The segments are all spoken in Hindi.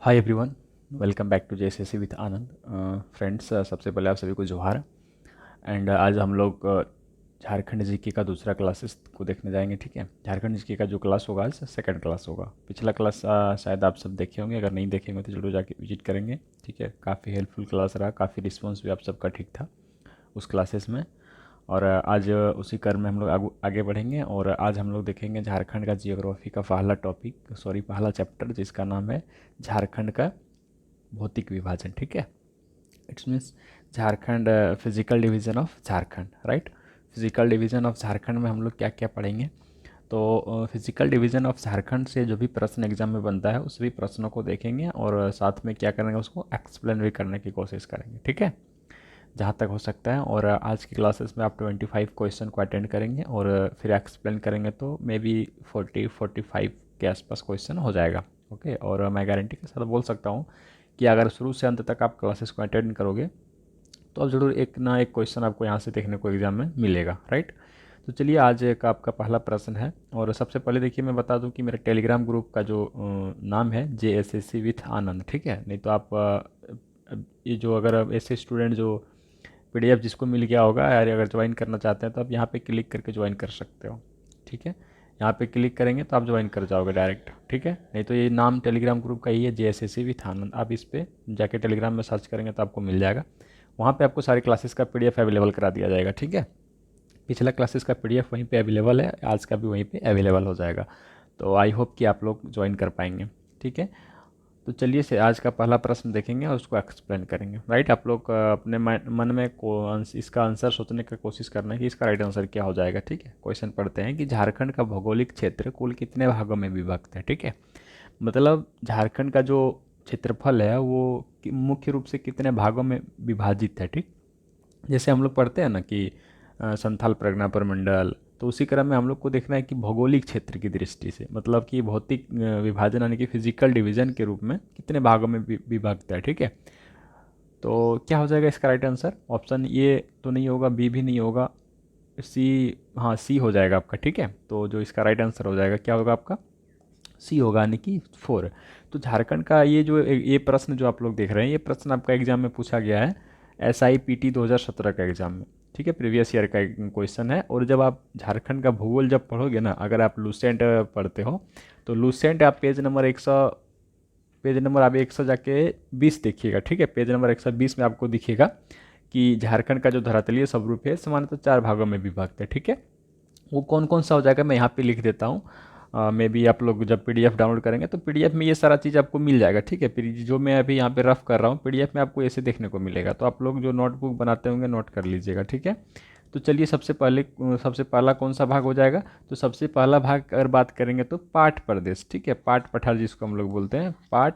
Hi everyone, welcome back to JSSC with Anand. Friends, सबसे पहले आप सभी को जोहार। एंड आज हम लोग झारखंड जीके का दूसरा क्लासेस को देखने जाएंगे। ठीक है, झारखंड जीके का जो क्लास होगा आज सेकंड क्लास होगा। पिछला क्लास शायद आप सब देखे होंगे, अगर नहीं देखे होंगे तो जरूर जाके विजिट करेंगे। ठीक है, काफ़ी हेल्पफुल क्लास रहा, काफ़ी रिस्पॉन्स भी आप सबका ठीक था उस क्लासेस में। और आज उसी क्रम में हम लोग आगे बढ़ेंगे और आज हम लोग देखेंगे झारखंड का जियोग्राफी का पहला चैप्टर, जिसका नाम है झारखंड का भौतिक विभाजन। ठीक है, it's means Jharkhand physical division of Jharkhand, right. Physical division of Jharkhand में हम लोग क्या क्या पढ़ेंगे, तो फिजिकल डिवीजन ऑफ झारखंड से जो भी प्रश्न एग्जाम में बनता है उस भी प्रश्नों को देखेंगे और साथ में क्या करेंगे, उसको एक्सप्लेन भी करने की कोशिश करेंगे। ठीक है, जहाँ तक हो सकता है। और आज की क्लासेस में आप 25 क्वेश्चन को अटेंड करेंगे और फिर एक्सप्लेन करेंगे, तो मे बी 40-45 के आसपास क्वेश्चन हो जाएगा। ओके, और मैं गारंटी के साथ बोल सकता हूँ कि अगर शुरू से अंत तक आप क्लासेस को अटेंड करोगे तो अब ज़रूर एक ना एक क्वेश्चन आपको यहाँ से देखने को एग्जाम में मिलेगा, राइट। तो चलिए, आज का आपका पहला प्रश्न है। और सबसे पहले देखिए, मैं बता दूं कि मेरे टेलीग्राम ग्रुप का जो नाम है जेएसएससी विथ आनंद। ठीक है, नहीं तो आप ये जो अगर ऐसे स्टूडेंट जो पीडीएफ जिसको मिल गया होगा यार, अगर ज्वाइन करना चाहते हैं तो आप यहाँ पे क्लिक करके ज्वाइन कर सकते हो। ठीक है, यहाँ पे क्लिक करेंगे तो आप ज्वाइन कर जाओगे डायरेक्ट। ठीक है, नहीं तो ये नाम टेलीग्राम ग्रुप का ही है, जेएसएससी विथ आनंद। आप इस पर जाके टेलीग्राम में सर्च करेंगे तो आपको मिल जाएगा। वहाँ पे आपको सारी क्लासेस का पीडीएफ अवेलेबल करा दिया जाएगा। ठीक है, पिछला क्लासेस का पीडीएफ वहीं पे अवेलेबल है, आज का भी वहीं पे अवेलेबल हो जाएगा। तो आई होप कि आप लोग ज्वाइन कर पाएंगे। ठीक है, तो चलिए से आज का पहला प्रश्न देखेंगे और उसको एक्सप्लेन करेंगे। राइट, आप लोग अपने मन में इसका आंसर सोचने की कोशिश करना है कि इसका राइट आंसर क्या हो जाएगा। ठीक है, क्वेश्चन पढ़ते हैं कि झारखंड का भौगोलिक क्षेत्र कुल कितने भागों में विभक्त है। ठीक है, मतलब झारखंड का जो क्षेत्रफल है वो मुख्य रूप से कितने भागों में विभाजित है। ठीक, जैसे हम लोग पढ़ते हैं ना कि संथाल परगना प्रमंडल, तो उसी क्रम में हम लोग को देखना है कि भौगोलिक क्षेत्र की दृष्टि से, मतलब कि भौतिक विभाजन यानी कि फिजिकल डिवीजन के रूप में कितने भागों में विभक्त है। ठीक है, तो क्या हो जाएगा इसका राइट आंसर? ऑप्शन ए तो नहीं होगा, बी भी नहीं होगा, सी, हाँ सी हो जाएगा आपका। ठीक है, तो जो इसका राइट आंसर हो जाएगा क्या होगा आपका? सी होगा, यानी कि 4। तो झारखंड का ये प्रश्न जो आप लोग देख रहे हैं, ये प्रश्न आपका एग्जाम में पूछा गया है SIPT 2017 का एग्जाम में। ठीक है, प्रीवियस ईयर का क्वेश्चन है। और जब आप झारखंड का भूगोल जब पढ़ोगे ना, अगर आप लूसेंट पढ़ते हो तो लूसेंट आप पेज नंबर आप 100 जाके 20 देखिएगा। ठीक है, पेज नंबर 120 में आपको दिखेगा कि झारखंड का जो धरातलीय स्वरूप है सामान्यतः 4 भागों में विभक्त है। ठीक है, वो कौन कौन सा हो जाएगा मैं यहाँ पे लिख देता हूँ। मे बी आप लोग जब पीडीएफ डाउनलोड करेंगे तो पीडीएफ में ये सारा चीज़ आपको मिल जाएगा। ठीक है, फिर जो मैं अभी यहाँ पे रफ कर रहा हूँ पीडीएफ में आपको ऐसे देखने को मिलेगा, तो आप लोग जो नोटबुक बनाते होंगे नोट कर लीजिएगा। ठीक है, तो चलिए सबसे पहला कौन सा भाग हो जाएगा? तो सबसे पहला भाग अगर बात करेंगे तो पाट प्रदेश। ठीक है, पाट पठार जिसको हम लोग बोलते हैं, पाट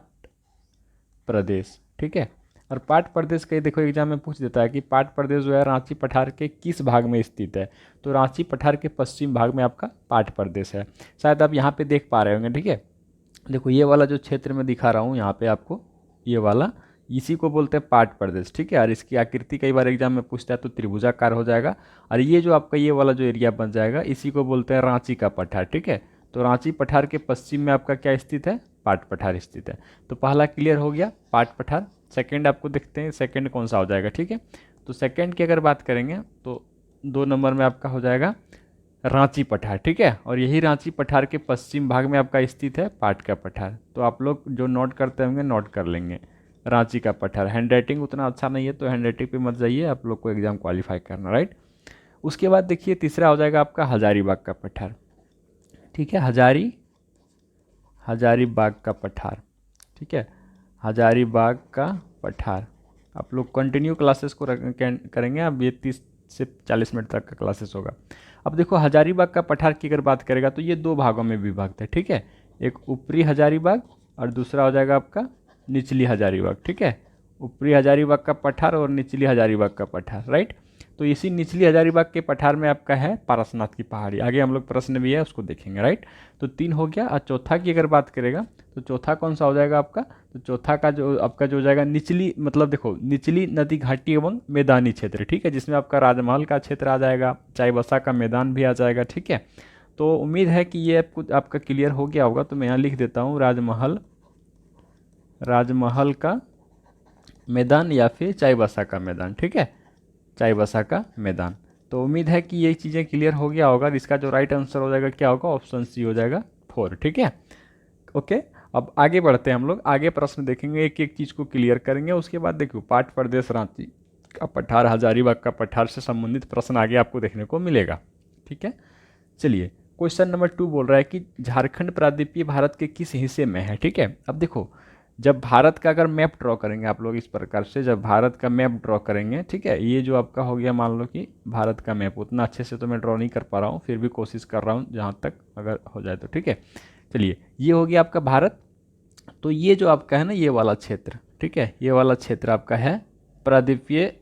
प्रदेश। ठीक है, और पाट प्रदेश का देखो एग्जाम में पूछ देता है कि पाट प्रदेश जो है रांची पठार के किस भाग में स्थित है। तो रांची पठार के पश्चिम भाग में आपका पाट प्रदेश है। शायद आप यहाँ पे देख पा रहे होंगे। ठीक है, देखो ये वाला जो क्षेत्र में दिखा रहा हूँ यहाँ पे आपको, ये वाला, इसी को बोलते हैं पाट प्रदेश। ठीक है, और इसकी आकृति कई बार एग्जाम में पूछता है तो त्रिभुजाकार हो जाएगा। और ये जो आपका ये वाला जो एरिया बन जाएगा इसी को बोलते हैं रांची का पठार। ठीक है, तो रांची पठार के पश्चिम में आपका क्या स्थित है? पाट पठार स्थित है। तो पहला क्लियर हो गया, पाट पठार। सेकंड आपको देखते हैं सेकंड कौन सा हो जाएगा। ठीक है, तो सेकंड की अगर बात करेंगे तो 2 नंबर में आपका हो जाएगा रांची पठार। ठीक है, और यही रांची पठार के पश्चिम भाग में आपका स्थित है पाट का पठार। तो आप लोग जो नोट करते होंगे नोट कर लेंगे, रांची का पठार। हैंड राइटिंग उतना अच्छा नहीं है तो हैंड राइटिंग पे मत जाइए, आप लोग को एग्जाम क्वालिफाई करना, राइट। उसके बाद देखिए तीसरा हो जाएगा आपका हजारीबाग का पठार। ठीक है, हजारीबाग का पठार। ठीक है, हजारीबाग का पठार। आप लोग कंटिन्यू क्लासेस को करेंगे, अब ये 30 से 40 मिनट तक का क्लासेस होगा। अब देखो हजारीबाग का पठार की अगर बात करेगा तो ये 2 भागों में विभक्त है। ठीक है, एक ऊपरी हजारीबाग और दूसरा हो जाएगा आपका निचली हजारीबाग। ठीक है, ऊपरी हजारीबाग का पठार और निचली हजारीबाग का पठार, राइट। तो इसी निचली हजारीबाग के पठार में आपका है पारसनाथ की पहाड़ी। आगे हम लोग प्रश्न भी है उसको देखेंगे, राइट। तो 3 हो गया। और चौथा की अगर बात करेगा तो चौथा कौन सा हो जाएगा आपका? तो चौथा का जो आपका जो हो जाएगा निचली, मतलब देखो निचली नदी घाटी एवं मैदानी क्षेत्र। ठीक है, जिसमें आपका राजमहल का क्षेत्र आ जाएगा, चाईबसा का मैदान भी आ जाएगा। ठीक है, तो उम्मीद है कि ये आपका क्लियर हो गया होगा। तो मैं यहाँ लिख देता हूँ राजमहल का मैदान या फिर चाईबासा का मैदान, ठीक है, चाईबासा का मैदान। तो उम्मीद है कि ये चीज़ें क्लियर हो गया होगा। इसका जो राइट आंसर हो जाएगा क्या होगा, ऑप्शन सी हो जाएगा 4, ठीक है। ओके, अब आगे बढ़ते हैं हम लोग, आगे प्रश्न देखेंगे, एक एक चीज़ को क्लियर करेंगे। उसके बाद देखियो पाठ प्रदेश रांची का पठार, हजारीबाग का पठार से संबंधित प्रश्न आगे आपको देखने को मिलेगा, ठीक है। चलिए, क्वेश्चन नंबर 2 बोल रहा है कि झारखंड प्रायद्वीपीय भारत के किस हिस्से में है, ठीक है। अब देखो, जब भारत का अगर मैप ड्रॉ करेंगे आप लोग इस प्रकार से, जब भारत का मैप ड्रॉ करेंगे, ठीक है, ये जो आपका हो गया, मान लो कि भारत का मैप, उतना अच्छे से तो मैं ड्रॉ नहीं कर पा रहा हूँ, फिर भी कोशिश कर रहा हूँ जहाँ तक अगर हो जाए तो, ठीक है। चलिए, ये हो गया आपका भारत। तो ये जो आपका है ना, ये वाला क्षेत्र, ठीक है, ये वाला क्षेत्र आपका है प्रायद्वीपीय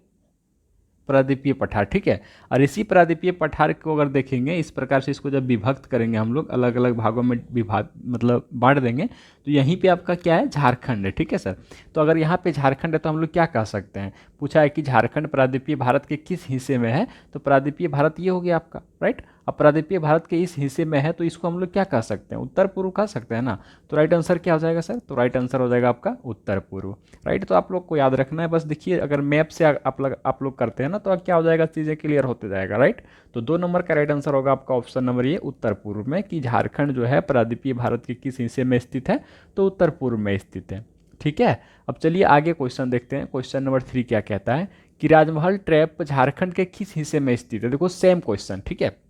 प्रायद्वीपीय पठार, ठीक है। और इसी प्रायद्वीपीय पठार को अगर देखेंगे इस प्रकार से, इसको जब विभक्त करेंगे हम लोग, अलग अलग भागों में विभाग मतलब बांट देंगे, तो यहीं पे आपका क्या है, झारखंड है, ठीक है सर। तो अगर यहाँ पे झारखंड है तो हम लोग क्या कह सकते हैं, पूछा है कि झारखंड प्रायद्वीपीय भारत के किस हिस्से में है, तो प्रायद्वीपीय भारत ये हो गया आपका, राइट। अब प्रायद्वीपीय भारत के इस हिस्से में है तो इसको हम लोग क्या कह सकते हैं, उत्तर पूर्व कह सकते हैं ना। तो राइट आंसर क्या हो जाएगा सर, तो राइट आंसर हो जाएगा आपका उत्तर पूर्व, राइट। तो आप लोग को याद रखना है बस, देखिए अगर मैप से आप लोग करते हैं ना तो क्या हो जाएगा, चीज़ें क्लियर होते जाएगा, राइट। तो 2 नंबर का राइट आंसर होगा आपका ऑप्शन नंबर ये, उत्तर पूर्व में, कि झारखंड जो है प्रायद्वीपीय भारत के किस हिस्से में स्थित है, तो उत्तर पूर्व में स्थित है, ठीक है। अब चलिए आगे क्वेश्चन देखते हैं। क्वेश्चन नंबर 3 क्या कहता है कि राजमहल ट्रैप झारखंड के किस हिस्से में स्थित है। देखो सेम क्वेश्चन, ठीक है,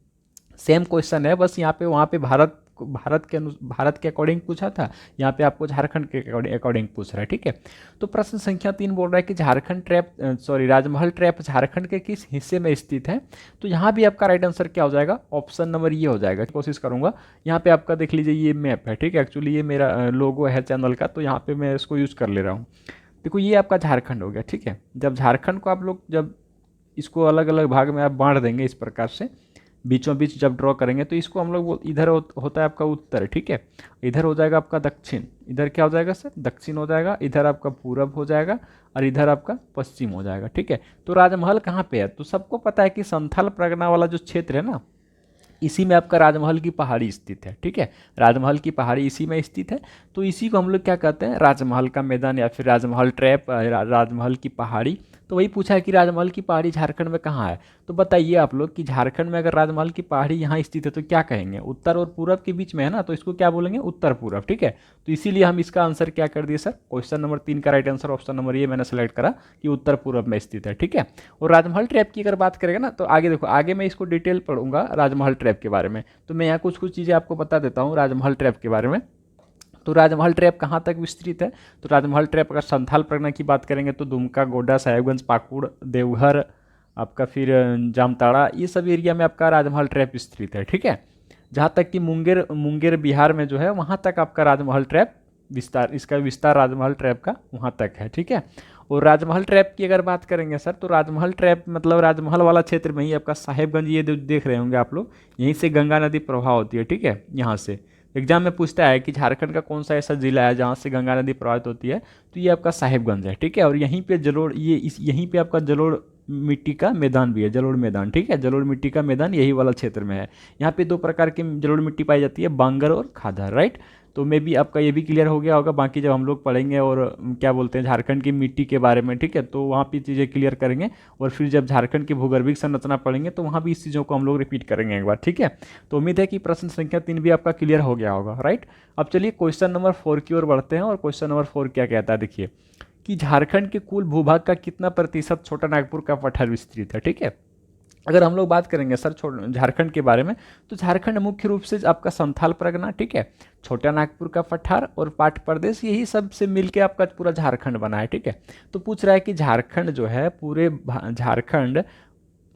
सेम क्वेश्चन है, बस यहाँ पे वहाँ पे भारत के अकॉर्डिंग पूछा था, यहाँ पे आपको झारखंड के अकॉर्डिंग पूछ रहा है, ठीक है। तो प्रश्न संख्या 3 बोल रहा है कि राजमहल ट्रैप झारखंड के किस हिस्से में स्थित है। तो यहाँ भी आपका राइट आंसर क्या हो जाएगा, ऑप्शन नंबर ये हो जाएगा। कोशिश करूंगा, यहाँ पे आपका देख लीजिए ये मैप है, ठीक है, एक्चुअली ये मेरा लोगो है चैनल का, तो यहाँ पे मैं इसको यूज़ कर ले रहा हूँ। देखो ये आपका झारखंड हो गया, ठीक है। जब झारखंड को आप लोग जब इसको अलग अलग भाग में आप बांट देंगे इस प्रकार से, बीचों बीच जब ड्रॉ करेंगे, तो इसको हम लोग इधर होता है आपका उत्तर, ठीक है, इधर हो जाएगा आपका दक्षिण, इधर क्या हो जाएगा सर, दक्षिण हो जाएगा, इधर आपका पूरब हो जाएगा, और इधर आपका पश्चिम हो जाएगा, ठीक है। तो राजमहल कहाँ पे है, तो सबको पता है कि संथाल परगना वाला जो क्षेत्र है ना, इसी में आपका राजमहल की पहाड़ी स्थित है, ठीक है, राजमहल की पहाड़ी इसी में स्थित है। तो इसी को हम लोग क्या कहते हैं, राजमहल का मैदान या फिर राजमहल ट्रैप, राजमहल की पहाड़ी। तो वही पूछा है कि राजमहल की पहाड़ी झारखंड में कहाँ है। तो बताइए आप लोग कि झारखंड में अगर राजमहल की पहाड़ी यहाँ स्थित है तो क्या कहेंगे, उत्तर और पूरब के बीच में है ना, तो इसको क्या बोलेंगे, उत्तर पूरब, ठीक है। तो इसीलिए हम इसका आंसर क्या कर दिए सर, क्वेश्चन नंबर 3 का राइट आंसर ऑप्शन नंबर ये मैंने सेलेक्ट करा कि उत्तर पूरब में स्थित है, ठीक है। और राजमहल ट्रैप की अगर बात करेंगे ना, तो आगे देखो, आगे मैं इसको डिटेल पढ़ूंगा राजमहल ट्रैप के बारे में। तो मैं यहाँ कुछ कुछ चीज़ें आपको बता देता हूँ राजमहल ट्रैप के बारे में। तो राजमहल ट्रैप कहाँ तक विस्तृत है, तो राजमहल ट्रैप अगर संथाल परगना की बात करेंगे तो दुमका, गोड्डा, साहेबगंज, पाकुड़, देवघर, आपका फिर जामताड़ा, ये सब एरिया में आपका राजमहल ट्रैप विस्तृत है, ठीक है। जहाँ तक कि मुंगेर मुंगेर बिहार में जो है, वहाँ तक आपका राजमहल ट्रैप विस्तार, इसका विस्तार राजमहल ट्रैप का वहाँ तक है, ठीक है। और राजमहल ट्रैप की अगर बात करेंगे सर, तो राजमहल ट्रैप मतलब राजमहल वाला क्षेत्र में ही आपका साहेबगंज, ये देख रहे होंगे आप लोग, यहीं से गंगा नदी प्रवाह होती है, ठीक है। यहाँ से एग्जाम में पूछता है कि झारखंड का कौन सा ऐसा जिला है जहाँ से गंगा नदी प्रवाहित होती है, तो ये आपका साहेबगंज है, ठीक है। और यहीं पे जलोढ़, यहीं पे आपका जलोढ़ मिट्टी का मैदान भी है, जलोढ़ मैदान, ठीक है, जलोढ़ मिट्टी का मैदान यही वाला क्षेत्र में है। यहाँ पे 2 प्रकार की जलोढ़ मिट्टी पाई जाती है, बांगर और खादर, राइट। तो मे भी आपका ये भी क्लियर हो गया होगा। बाकी जब हम लोग पढ़ेंगे और क्या बोलते हैं झारखंड की मिट्टी के बारे में, ठीक है, तो वहाँ पे चीज़ें क्लियर करेंगे। और फिर जब झारखंड की भूगर्भिक संरचना पढ़ेंगे तो वहाँ भी इस चीज़ों को हम लोग रिपीट करेंगे एक बार, ठीक है। तो उम्मीद है कि प्रश्न संख्या 3 भी आपका क्लियर हो गया होगा, राइट। अब चलिए क्वेश्चन नंबर 4 की ओर बढ़ते हैं। और क्वेश्चन नंबर 4 क्या कहता है, देखिए कि झारखंड के कुल भूभाग का कितना प्रतिशत छोटा नागपुर का पठार विस्तृत है, ठीक है। अगर हम लोग बात करेंगे सर झारखंड के बारे में, तो झारखंड मुख्य रूप से आपका संथाल परगना, ठीक है, छोटा नागपुर का पठार और पाट प्रदेश, यही सब से मिलके आपका पूरा झारखंड बना है, ठीक है। तो पूछ रहा है कि झारखंड जो है, पूरे झारखंड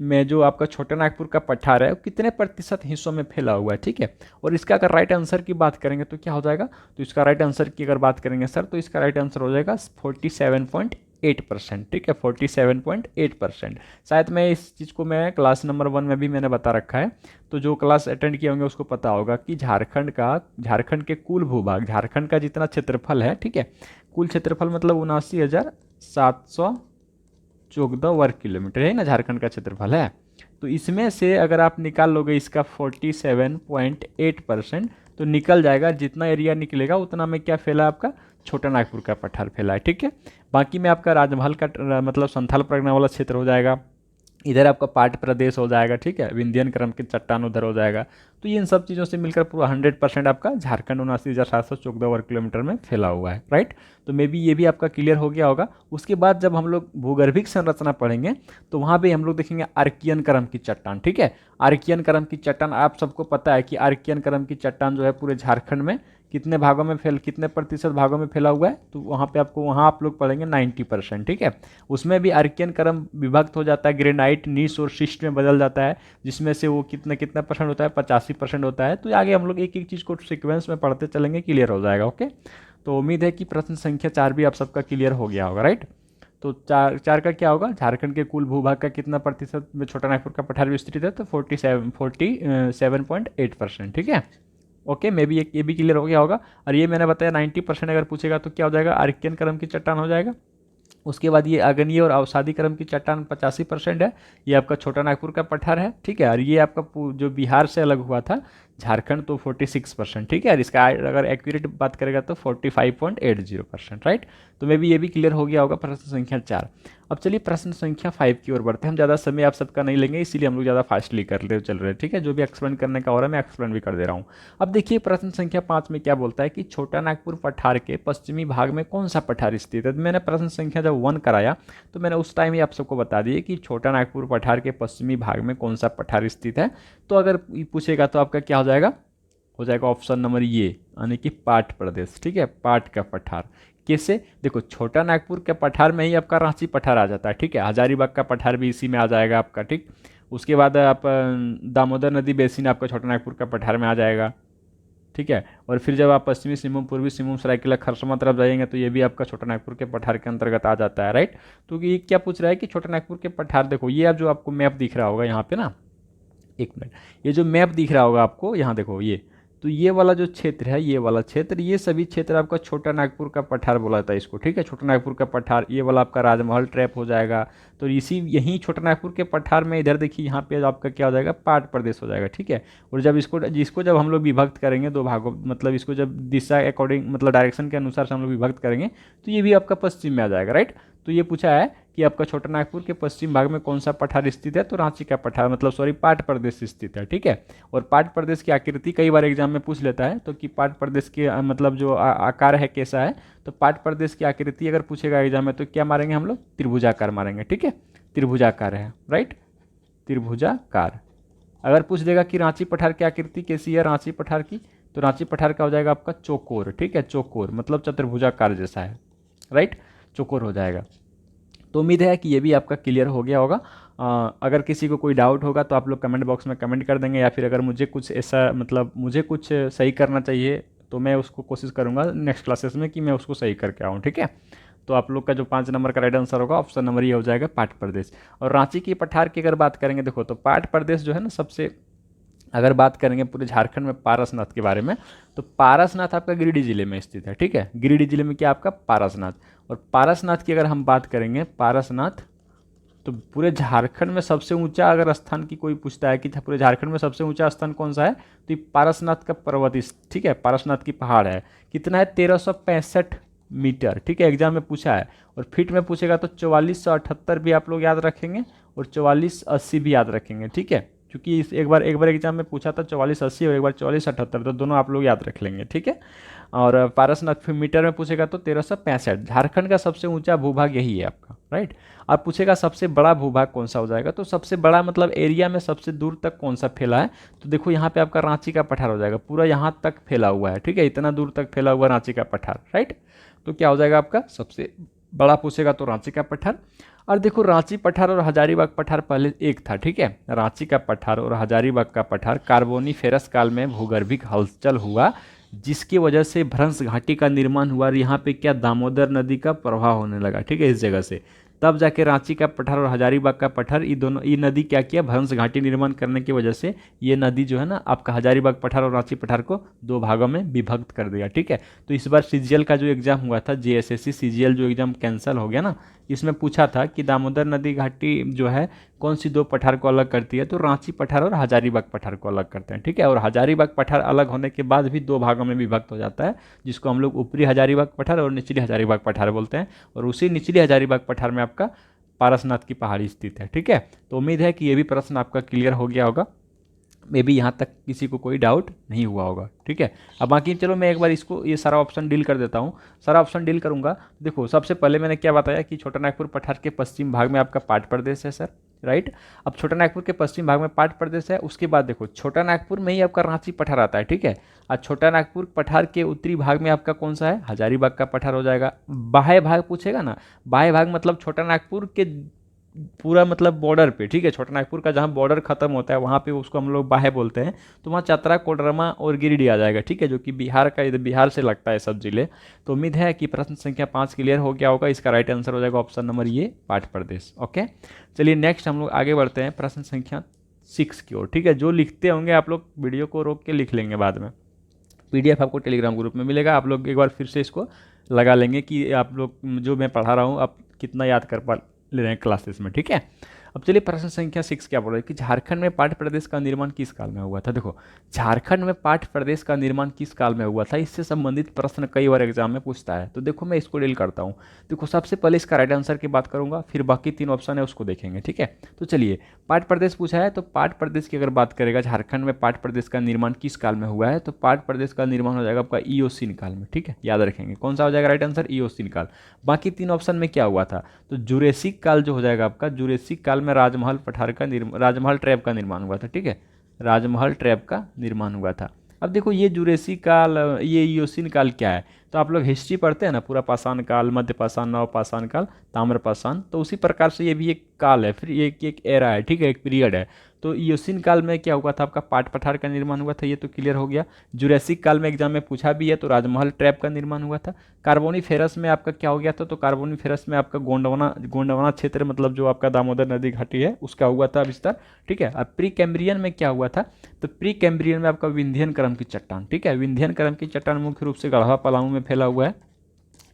में जो आपका छोटा नागपुर का पठार है वो कितने प्रतिशत हिस्सों में फैला हुआ है, ठीक है। और इसका अगर राइट आंसर की बात करेंगे तो क्या हो जाएगा, तो इसका राइट आंसर की अगर बात करेंगे सर, तो इसका राइट आंसर हो जाएगा 47.8%, ठीक है, 47.8%। शायद मैं इस चीज़ को मैं क्लास नंबर 1 में भी मैंने बता रखा है, तो जो क्लास अटेंड किए होंगे उसको पता होगा कि झारखंड के कुल भूभाग, झारखंड का जितना क्षेत्रफल है, ठीक है, कुल क्षेत्रफल मतलब 79,714 वर्ग किलोमीटर है ना, झारखंड का क्षेत्रफल है। तो इसमें से अगर आप निकाल लोगे इसका 47.8% तो निकल जाएगा। जितना एरिया निकलेगा उतना में क्या फैला आपका छोटा नागपुर का पठार फैला है, ठीक है। बाकी में आपका राजमहल का मतलब संथाल परगना वाला क्षेत्र हो जाएगा, इधर आपका पाट प्रदेश हो जाएगा, ठीक है, विंध्यन क्रम की चट्टान उधर हो जाएगा। तो ये इन सब चीज़ों से मिलकर पूरा 100% आपका झारखंड 79,714 वर्ग किलोमीटर में फैला हुआ है, राइट। तो मे बी ये भी आपका क्लियर हो गया होगा। उसके बाद जब हम लोग भूगर्भिक संरचना पढ़ेंगे तो वहाँ पे हम लोग देखेंगे आर्कियन क्रम की चट्टान, ठीक है। आर्कियन क्रम की चट्टान आप सबको पता है कि आर्कियन क्रम की चट्टान जो है पूरे झारखंड में कितने भागों में कितने प्रतिशत भागों में फैला हुआ है, तो वहाँ पे आपको वहाँ आप लोग पढ़ेंगे 90%, ठीक है। उसमें भी आर्कियन क्रम विभक्त हो जाता है, ग्रेनाइट, नीस और शिस्ट में बदल जाता है, जिसमें से वो कितना परसेंट होता है, 85% होता है। तो आगे हम लोग एक एक चीज़ को सीक्वेंस में पढ़ते चलेंगे, क्लियर हो जाएगा, ओके। तो उम्मीद है कि प्रश्न संख्या 4 भी आप सबका क्लियर हो गया होगा, राइट। तो चार का क्या होगा, झारखंड के कुल भूभाग का कितना प्रतिशत में छोटा नागपुर का पठार विस्तृत है, तो 47.8%, ठीक है, ओके। मे बी ये भी क्लियर हो गया होगा। और ये मैंने बताया 90% अगर पूछेगा तो क्या हो जाएगा, आर्कियन क्रम की चट्टान हो जाएगा। उसके बाद ये आग्नेय और अवसादी क्रम की चट्टान 85% है, ये आपका छोटा नागपुर का पठार है, ठीक है। और ये आपका जो बिहार से अलग हुआ था झारखंड, तो 46%, ठीक है। और इसका अगर एक्यूरेट बात करेगा तो 45.80%, राइट। तो मे बी ये भी क्लियर हो गया होगा प्रश्न संख्या 4। अब चलिए प्रश्न संख्या 5 की ओर बढ़ते हैं। हम ज़्यादा समय आप सबका नहीं लेंगे, इसीलिए हम लोग ज़्यादा फास्टली कर रहे चल रहे हैं, ठीक है। जो भी एक्सप्लेन करने का हो रहा है मैं एक्सप्लेन भी कर दे रहा हूँ। अब देखिए प्रश्न संख्या 5 में क्या बोलता है कि छोटा नागपुर पठार के पश्चिमी भाग में कौन सा पठार स्थित है। तो मैंने प्रश्न संख्या जब 1 कराया तो मैंने उस टाइम ही आप सबको बता दिए कि छोटा नागपुर पठार के पश्चिमी भाग में कौन सा पठार स्थित है। तो अगर पूछेगा तो आपका क्या हो जाएगा ऑप्शन नंबर ये, यानी कि पाट प्रदेश, ठीक है, पाट का पठार। कैसे, देखो छोटा नागपुर के पठार में ही आपका रांची पठार आ जाता है, ठीक है। हजारीबाग का पठार भी इसी में आ जाएगा आपका, ठीक। उसके बाद आप दामोदर नदी बेसिन आपका छोटा नागपुर का पठार में आ जाएगा, ठीक है। और फिर जब आप पश्चिमी सिंहभूम, पूर्वी सिंहभूम, सरायकेला, खरसवां तरफ जाएंगे तो ये भी आपका छोटा नागपुर के पठार के अंतर्गत आ जाता है, राइट। तो ये क्या पूछ रहा है कि छोटा नागपुर के पठार, देखो ये आप जो आपको मैप दिख रहा होगा यहाँ पे ना, एक मिनट, ये जो मैप दिख रहा होगा आपको यहाँ, देखो ये, तो ये वाला जो क्षेत्र है, ये वाला क्षेत्र, ये सभी क्षेत्र आपका छोटा नागपुर का पठार बोला जाता है इसको, ठीक है। छोटा नागपुर का पठार, ये वाला आपका राजमहल ट्रैप हो जाएगा। तो यही छोटा नागपुर के पठार में इधर देखिए यहाँ पे आपका क्या हो जाएगा, पाट प्रदेश हो जाएगा, ठीक है। और जब जिसको जब हम लोग विभक्त करेंगे दो भागों, मतलब इसको जब दिशा अकॉर्डिंग, मतलब डायरेक्शन के अनुसार से हम लोग विभक्त करेंगे तो ये भी आपका पश्चिम में आ जाएगा, राइट। तो ये पूछा है कि आपका छोटा नागपुर के पश्चिम भाग में कौन सा पठार स्थित है, तो रांची का पठार, मतलब सॉरी पाट प्रदेश स्थित है, ठीक है। और पाट प्रदेश की आकृति कई बार एग्जाम में पूछ लेता है, तो कि पाट प्रदेश के मतलब जो आकार है कैसा है, तो पाट प्रदेश की आकृति अगर पूछेगा एग्जाम में तो क्या मारेंगे हम लोग, त्रिभुजाकार मारेंगे, ठीक है, त्रिभुजाकार है, राइट, त्रिभुजाकार। अगर पूछ देगा कि रांची पठार की आकृति कैसी है रांची पठार की, तो रांची पठार का हो जाएगा आपका चौकोर, ठीक है, चौकोर मतलब चतुर्भुजाकार जैसा है, राइट, चौकोर हो जाएगा। तो उम्मीद है कि ये भी आपका क्लियर हो गया होगा। अगर किसी को कोई डाउट होगा तो आप लोग कमेंट बॉक्स में कमेंट कर देंगे, या फिर अगर मुझे कुछ ऐसा, मतलब मुझे कुछ सही करना चाहिए तो मैं उसको कोशिश करूँगा नेक्स्ट क्लासेस में कि मैं उसको सही करके आऊँ, ठीक है। तो आप लोग का जो 5 नंबर का राइट आंसर होगा ऑप्शन नंबर ये हो जाएगा पाट प्रदेश। और रांची की पठार की अगर बात करेंगे, देखो तो पाट प्रदेश जो है ना, सबसे अगर बात करेंगे पूरे झारखंड में पारसनाथ के बारे में, तो पारसनाथ आपका गिरिडीह जिले में स्थित है, ठीक है। गिरिडीह जिले में क्या आपका पारसनाथ। और पारसनाथ की अगर हम बात करेंगे, पारसनाथ तो पूरे झारखंड में सबसे ऊंचा अगर स्थान की कोई पूछता है कि पूरे झारखंड में सबसे ऊंचा स्थान कौन सा है, तो ये पारसनाथ का पर्वत, ठीक है, पारसनाथ की पहाड़ है। कितना है, 1365 मीटर, ठीक है, एग्जाम में पूछा है। और फीट में पूछेगा तो 4478 भी आप लोग याद रखेंगे और 4480 भी याद रखेंगे, ठीक है, क्योंकि एक बार एग्जाम में पूछा था 4480 और एक बार 4478, तो दोनों आप लोग याद रख लेंगे, ठीक है। और पारसनाथ मीटर में पूछेगा तो 1365। झारखंड का सबसे ऊंचा भूभाग यही है आपका, राइट। और पूछेगा सबसे बड़ा भूभाग कौन सा हो जाएगा, तो सबसे बड़ा मतलब एरिया में सबसे दूर तक कौन सा फैला है, तो देखो यहाँ पे आपका रांची का पठार हो जाएगा, पूरा यहाँ तक फैला हुआ है, ठीक है, इतना दूर तक फैला हुआ रांची का पठार, राइट। तो क्या हो जाएगा आपका सबसे बड़ा पूछेगा तो रांची का पठार। और देखो रांची पठार और हजारीबाग पठार पहले एक था, ठीक है। रांची का पठार और हजारीबाग का पठार कार्बोनीफेरस काल में भूगर्भिक हलचल हुआ, जिसकी वजह से भ्रंश घाटी का निर्माण हुआ और यहाँ पे क्या दामोदर नदी का प्रवाह होने लगा, ठीक है, इस जगह से। तब जाके रांची का पठार और हजारीबाग का पठार, ये नदी क्या किया, भ्रंश घाटी निर्माण करने की वजह से ये नदी जो है ना आपका हजारीबाग पठार और रांची पठार को 2 भागों में विभक्त कर दिया, ठीक है। तो इस बार सीजीएल का जो एग्जाम हुआ था, JSSC CGL जो एग्जाम कैंसिल हो गया ना, इसमें पूछा था कि दामोदर नदी घाटी जो है कौन सी दो पठार को अलग करती है, तो रांची पठार और हजारीबाग पठार को अलग करते हैं, ठीक है। और हजारीबाग पठार अलग होने के बाद भी दो भागों में विभक्त हो जाता है, जिसको हम लोग ऊपरी हजारीबाग पठार और निचली हजारीबाग पठार बोलते हैं। और उसी निचली हजारीबाग पठार में आपका पारसनाथ की पहाड़ी स्थित है, ठीक है। तो उम्मीद है कि ये भी प्रश्न आपका क्लियर हो गया होगा, मे बी यहाँ तक किसी को कोई डाउट नहीं हुआ होगा, ठीक है। अब बाकी चलो मैं एक बार इसको ये सारा ऑप्शन डील कर देता हूँ। सारा ऑप्शन डील करूँगा। देखो सबसे पहले मैंने क्या बताया कि छोटा नागपुर पठार के पश्चिम भाग में आपका पाट प्रदेश है सर, राइट। अब छोटा नागपुर के पश्चिम भाग में पाट प्रदेश है, उसके बाद देखो छोटा नागपुर में ही आपका रांची पठार आता है, ठीक है। और छोटा नागपुर पठार के उत्तरी भाग में आपका कौन सा है, हजारीबाग का पठार हो जाएगा। बाह्य भाग पूछेगा ना, बाह्य भाग मतलब छोटा नागपुर के पूरा मतलब बॉर्डर पे, ठीक है। छोटा नागपुर का जहाँ बॉर्डर खत्म होता है वहाँ पे उसको हम लोग बाहे बोलते हैं। तो वहाँ चतरा, कोडरमा और गिरिडीह आ जाएगा, ठीक है, जो कि बिहार का, इधर बिहार से लगता है सब जिले। तो उम्मीद है कि प्रश्न संख्या 5 क्लियर हो गया होगा। इसका राइट आंसर हो जाएगा ऑप्शन नंबर ये, पाट प्रदेश। ओके, चलिए नेक्स्ट हम लोग आगे बढ़ते हैं प्रश्न संख्या 6 की ओर, ठीक है। जो लिखते होंगे आप लोग वीडियो को रोक के लिख लेंगे, बाद में PDF आपको टेलीग्राम ग्रुप में मिलेगा। आप लोग एक बार फिर से इसको लगा लेंगे कि आप लोग जो मैं पढ़ा रहा हूँ आप कितना याद कर पा ले रहे हैं क्लासेस में, ठीक है। अब चलिए प्रश्न संख्या 6 क्या बोल रहा है कि झारखंड में पाट प्रदेश का निर्माण किस काल में हुआ था। देखो झारखंड में पाट प्रदेश का निर्माण किस काल में हुआ था, इससे संबंधित प्रश्न कई बार एग्जाम में पूछता है। तो देखो मैं इसको डील करता हूँ। देखो सबसे पहले इसका राइट आंसर की बात करूंगा, फिर बाकी 3 ऑप्शन है उसको देखेंगे, ठीक है। तो चलिए पाट प्रदेश पूछा है, तो पाट प्रदेश की अगर बात करेगा झारखंड में पाट प्रदेश का निर्माण किस काल में हुआ है, तो पाट प्रदेश का निर्माण हो जाएगा आपका ईओसीन काल में, ठीक है। याद रखेंगे कौन सा हो जाएगा राइट आंसर, ईओसीन काल। बाकी 3 ऑप्शन में क्या हुआ था, तो जुरेसिक काल जो हो जाएगा आपका, जुरेसिक काल में राजमहल पठार का राजमहल ट्रैप का निर्माण हुआ था, ठीक है। राजमहल ट्रैप का निर्माण हुआ था। अब देखो ये जुरेसिक काल, ये ईओसीन काल क्या है, तो आप लोग हिस्ट्री पढ़ते हैं ना, पूरा पाषाण काल, मध्य पाषाण, नव पाषाण काल, ताम्र पाषाण, तो उसी प्रकार से ये भी एक काल है, फिर ये एक एरा है, ठीक है, एक पीरियड है। तो ईओसीन काल में क्या हुआ था आपका, पाट पठार का निर्माण हुआ था, ये तो क्लियर हो गया। जुरैसिक काल में एग्जाम में पूछा भी है, तो राजमहल ट्रैप का निर्माण हुआ था। कार्बोनीफेरस में आपका क्या हो गया था, तो कार्बोनीफेरस में आपका गोंडवाना क्षेत्र, मतलब जो आपका दामोदर नदी घाटी है उसका हुआ था विस्तार, ठीक है। अब प्री कैम्ब्रियन में क्या हुआ था, तो प्री कैम्ब्रियन में आपका विंध्यन क्रम की चट्टान, ठीक है। विंध्यन क्रम की चट्टान मुख्य रूप से गढ़वा पलामू में फैला हुआ है,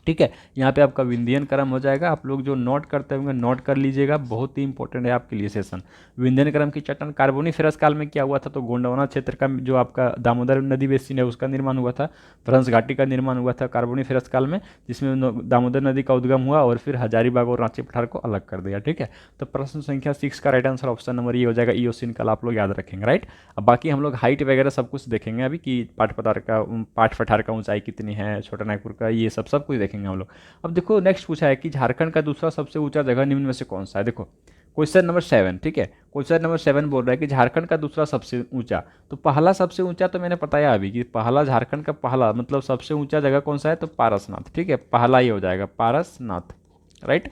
ठीक है। यहाँ पे आपका विंध्यन क्रम हो जाएगा। आप लोग जो नोट करते होंगे नोट कर लीजिएगा, बहुत ही इंपॉर्टेंट है आपके लिए सेशन। विंध्यन क्रम की चट्टान। कार्बोनीफेरस काल में क्या हुआ था, तो गोंडवाना क्षेत्र का जो आपका दामोदर नदी बेसिन है उसका निर्माण हुआ था। फ्रांस घाटी का निर्माण हुआ था कार्बोनीफेरस काल में, जिसमें दामोदर नदी का उद्गम हुआ और फिर हजारीबाग और रांची पठार को अलग कर दिया, ठीक है। तो प्रश्न संख्या 6 का राइट आंसर ऑप्शन नंबर ये हो जाएगा, ईओसीन काल, आप लोग याद रखेंगे, राइट। अब बाकी हम लोग हाइट वगैरह सब कुछ देखेंगे अभी कि पाट पठार का ऊंचाई कितनी है, छोटा नागपुर का, ये सब कुछ देखेंगे हम लोग। अब देखो नेक्स्ट पूछा है कि झारखंड का दूसरा सबसे ऊंचा जगह निम्न में से कौन सा है। देखो क्वेश्चन नंबर 7, ठीक है। क्वेश्चन नंबर 7 बोल रहा है कि झारखंड का दूसरा सबसे ऊंचा, तो पहला सबसे ऊंचा तो मैंने बताया अभी कि पहला झारखंड का पहला मतलब सबसे ऊंचा जगह कौन सा है, तो पारसनाथ, ठीक है। पहला ही हो जाएगा पारसनाथ, राइट।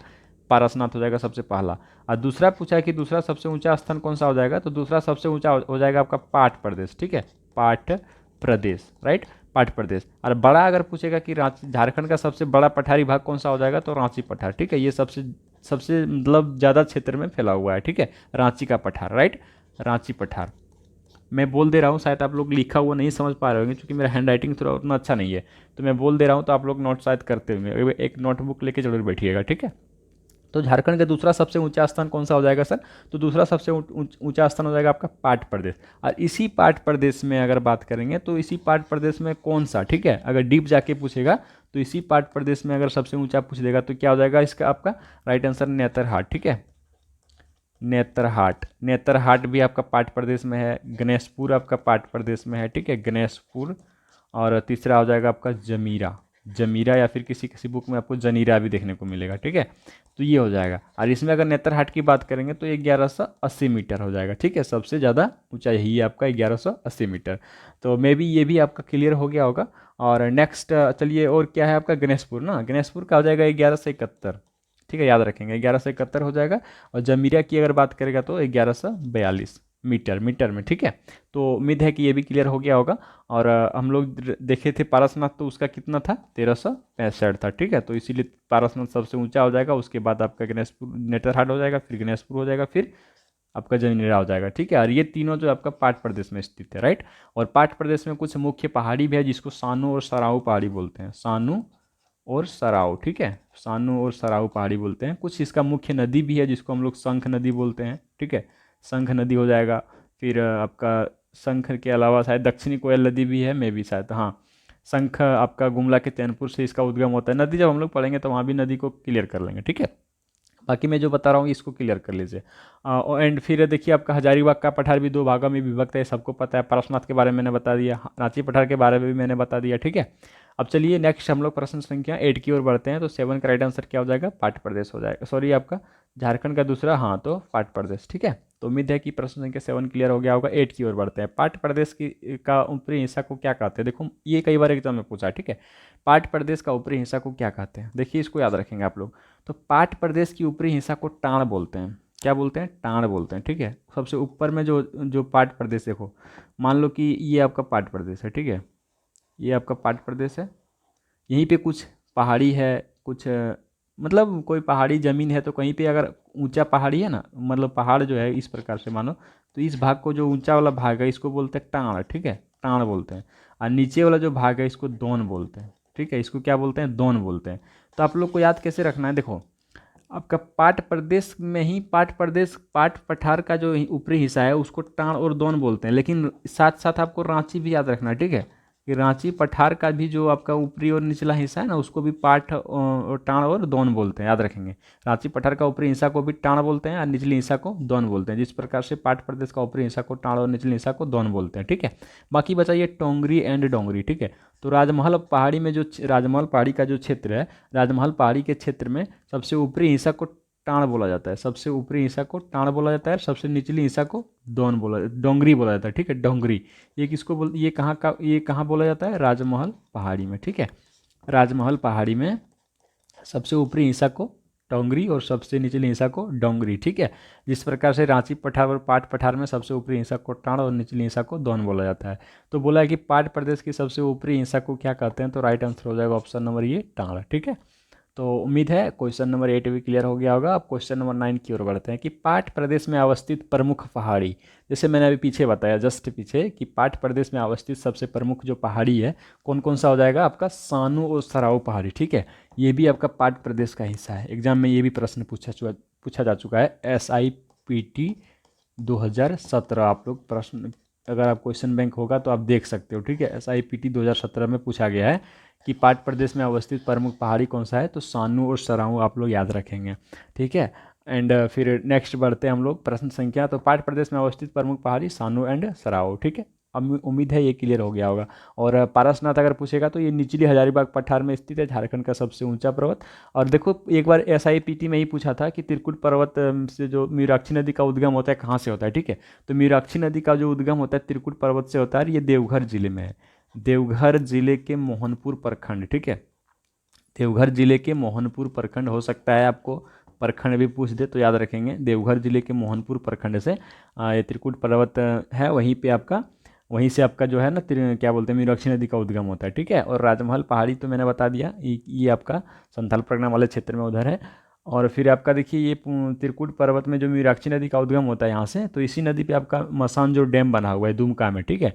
पारसनाथ हो जाएगा सबसे पहला। और दूसरा पूछा है कि दूसरा सबसे ऊंचा स्थान कौन सा हो जाएगा, तो दूसरा सबसे ऊंचा हो जाएगा आपका पाट प्रदेश, ठीक है। पाट प्रदेश, राइट, पाट प्रदेश। और बड़ा अगर पूछेगा कि रांची, झारखंड का सबसे बड़ा पठारी भाग कौन सा हो जाएगा, तो रांची पठार, ठीक है। ये सबसे सबसे मतलब ज़्यादा क्षेत्र में फैला हुआ है, ठीक है, रांची का पठार, राइट, रांची पठार। मैं बोल दे रहा हूँ, शायद आप लोग लिखा हुआ नहीं समझ पा रहे होंगे क्योंकि मेरा हैंड राइटिंग थोड़ा उतना अच्छा नहीं है, तो मैं बोल दे रहा हूँ तो आप लोग नोट शायद करते होंगे। एक नोटबुक लेके जरूर बैठिएगा, ठीक है। तो झारखंड का दूसरा सबसे ऊंचा स्थान कौन सा हो जाएगा सर, तो दूसरा सबसे ऊंचा स्थान हो जाएगा आपका पाट प्रदेश। और इसी पाट प्रदेश में अगर बात करेंगे तो इसी पाट प्रदेश में कौन सा, ठीक है, अगर डीप जाके पूछेगा तो इसी पाट प्रदेश में अगर सबसे ऊंचा पूछ देगा तो क्या हो जाएगा इसका आपका राइट आंसर, नेतरहाट, ठीक है। नेतरहाट, नेतरहाट भी आपका पाट प्रदेश में है। गणेशपुर आपका पाट प्रदेश में है, ठीक है, गणेशपुर। और तीसरा हो जाएगा आपका जमीरा, जमीरा, या फिर किसी किसी बुक में आपको जनीरा भी देखने को मिलेगा, ठीक है। तो ये हो जाएगा। और इसमें अगर नेतरहाट की बात करेंगे तो 1180 मीटर हो जाएगा, ठीक है। सबसे ज़्यादा ऊंचाई यही है आपका 1180 मीटर। तो मे बी ये भी आपका क्लियर हो गया होगा। और नेक्स्ट चलिए, और क्या है आपका गणेशपुर ना, गणेशपुर का हो जाएगा 1171, ठीक है, याद रखेंगे 1171 हो जाएगा। और जमीरा की अगर बात करेगा तो 1142 मीटर में, ठीक है। तो उम्मीद है कि ये भी क्लियर हो गया होगा। और हम लोग देखे थे पारसनाथ, तो उसका कितना था, 1365 था, ठीक है। तो इसीलिए पारसनाथ सबसे ऊंचा हो जाएगा। उसके बाद आपका गणेशपुर, नेतरहाट हो जाएगा, फिर गणेशपुर हो जाएगा, फिर आपका जमीरा हो जाएगा, ठीक है। और ये तीनों जो आपका पाट प्रदेश में स्थित है, राइट। और पाट प्रदेश में कुछ मुख्य पहाड़ी भी है जिसको सानू और सराऊ पहाड़ी बोलते हैं, सानू और सराव, ठीक है, सानू और सराव पहाड़ी बोलते हैं। कुछ इसका मुख्य नदी भी है जिसको हम लोग शंख नदी बोलते हैं, ठीक है, शंख नदी हो जाएगा। फिर आपका शंख के अलावा शायद दक्षिणी कोयल नदी भी है, मे भी शायद, हाँ। शंख आपका गुमला के चैनपुर से इसका उद्गम होता है। नदी जब हम लोग पढ़ेंगे तो वहाँ भी नदी को क्लियर कर लेंगे, ठीक है। बाकी मैं जो बता रहा हूँ इसको क्लियर कर लीजिए। एंड फिर देखिए आपका हजारीबाग का पठार भी दो भागों में विभक्त है, सबको पता है। पारसनाथ के बारे में मैंने बता दिया, रांची पठार के बारे में भी मैंने बता दिया, ठीक है। अब चलिए नेक्स्ट हम लोग प्रश्न संख्या 8 की ओर बढ़ते हैं। तो 7 का राइट आंसर क्या हो जाएगा, पाठ प्रदेश हो जाएगा, सॉरी आपका झारखंड का दूसरा, हाँ, तो पाठ प्रदेश, ठीक है। तो उम्मीद है कि प्रश्न संख्या 7 क्लियर हो गया होगा। 8 की ओर बढ़ते हैं। पाठ प्रदेश की का ऊपरी हिस्सा को क्या कहते हैं, देखो ये कई बार एग्जाम में पूछा है, ठीक है। पाठ प्रदेश का ऊपरी हिस्सा को क्या कहते हैं, देखिए इसको याद रखेंगे आप लोग। तो पाठ प्रदेश की ऊपरी हिस्सा को टाण बोलते हैं। क्या बोलते हैं, टाण बोलते हैं, ठीक है। सबसे ऊपर में जो जो पाठ प्रदेश, देखो मान लो कि ये आपका पाठ प्रदेश है, ठीक है, ये आपका पाठ प्रदेश है। यहीं पे कुछ पहाड़ी है, कुछ मतलब कोई पहाड़ी ज़मीन है, तो कहीं पे अगर ऊंचा पहाड़ी है ना, मतलब पहाड़ जो है इस प्रकार से मानो, तो इस भाग को जो ऊंचा वाला भाग है इसको बोलते हैं टाण, ठीक है, टाण बोलते हैं। और नीचे वाला जो भाग है इसको दोन बोलते हैं, ठीक है, इसको क्या बोलते हैं, दोन बोलते हैं। तो आप लोग को याद कैसे रखना है, देखो आपका पाठ प्रदेश में ही पाठ प्रदेश, पाठ पठार का जो ऊपरी हिस्सा है उसको टाण और दोन बोलते हैं, लेकिन साथ साथ आपको रांची भी याद रखना है, ठीक है, कि रांची पठार का भी जो आपका ऊपरी और निचला हिस्सा है ना उसको भी पाठ और टाण और दोन बोलते हैं, याद रखेंगे। रांची पठार का ऊपरी हिस्सा को भी टाण बोलते हैं और निचली हिस्सा को दोन बोलते हैं। जिस प्रकार से पाठ प्रदेश का ऊपरी हिस्सा को टाण और निचले हिस्सा को दोन बोलते हैं, ठीक है। बाकी बचाइए टोंगरी एंड डोंगरी, ठीक है। तो राजमहल पहाड़ी में जो राजमहल पहाड़ी का जो क्षेत्र है, राजमहल पहाड़ी के क्षेत्र में सबसे ऊपरी हिस्सा को टाण बोला जाता है, सबसे ऊपरी हिस्सा को टाण बोला जाता है, सबसे निचली हिस्सा को दोन बोला, डोंगरी बोला जाता है, ठीक है, डोंगरी। ये किसको बोल, ये कहाँ बोला जाता है, राजमहल पहाड़ी में, ठीक है। राजमहल पहाड़ी में सबसे ऊपरी हिस्सा को टोंगरी और सबसे निचली हिस्सा को डोंगरी, ठीक है। जिस प्रकार से रांची पठार और पाट पठार में सबसे ऊपरी हिस्सा को टाण और निचली हिस्सा को दोन बोला जाता है। तो बोला है कि पाट प्रदेश की सबसे ऊपरी हिस्सा को क्या कहते हैं, तो राइट आंसर हो जाएगा ऑप्शन नंबर ये टाण, ठीक है। तो उम्मीद है क्वेश्चन नंबर 8 भी क्लियर हो गया होगा। अब क्वेश्चन नंबर 9 की ओर बढ़ते हैं कि पाठ प्रदेश में अवस्थित प्रमुख पहाड़ी, जैसे मैंने अभी पीछे बताया जस्ट पीछे कि पाठ प्रदेश में अवस्थित सबसे प्रमुख जो पहाड़ी है कौन कौन सा हो जाएगा, आपका सानू और सराऊ पहाड़ी, ठीक है। ये भी आपका पाठ प्रदेश का हिस्सा है। एग्जाम में ये भी प्रश्न पूछा जा चुका है, SIPT 2017। आप लोग प्रश्न, अगर आप क्वेश्चन बैंक होगा तो आप देख सकते हो, ठीक है। SIPT 2017 में पूछा गया है कि पाट प्रदेश में अवस्थित प्रमुख पहाड़ी कौन सा है, तो सानू और सराऊ आप लोग याद रखेंगे, ठीक है। एंड फिर नेक्स्ट बढ़ते हैं हम लोग प्रश्न संख्या। तो पाट प्रदेश में अवस्थित प्रमुख पहाड़ी सानू एंड सराऊ, ठीक है। अब उम्मीद है ये क्लियर हो गया होगा। और पारसनाथ अगर पूछेगा तो ये निचली हजारीबाग पठार में स्थित है, झारखंड का सबसे ऊंचा पर्वत। और देखो एक बार SIPT में ही पूछा था कि त्रिकुट पर्वत से जो मीनाक्षी नदी का उद्गम होता है कहाँ से होता है, ठीक है। तो मीनाक्षी नदी का जो उद्गम होता है त्रिकुट पर्वत से होता है, ये देवघर जिले में है, देवघर जिले के मोहनपुर प्रखंड, ठीक है। देवघर जिले के मोहनपुर प्रखंड, हो सकता है आपको प्रखंड भी पूछ दे तो याद रखेंगे। देवघर जिले के मोहनपुर प्रखंड से ये त्रिकुट पर्वत है, वहीं पे आपका, वहीं से आपका जो है ना क्या बोलते हैं मीनाक्षी नदी का उद्गम होता है, ठीक है। और राजमहल पहाड़ी तो मैंने बता दिया, ये आपका संथाल परगना वाले क्षेत्र में उधर है। और फिर आपका देखिए ये त्रिकुट पर्वत में जो मीनाक्षी नदी का उद्गम होता है यहाँ से, तो इसी नदी पे आपका मसान जो डैम बना हुआ है दुमका में, ठीक है।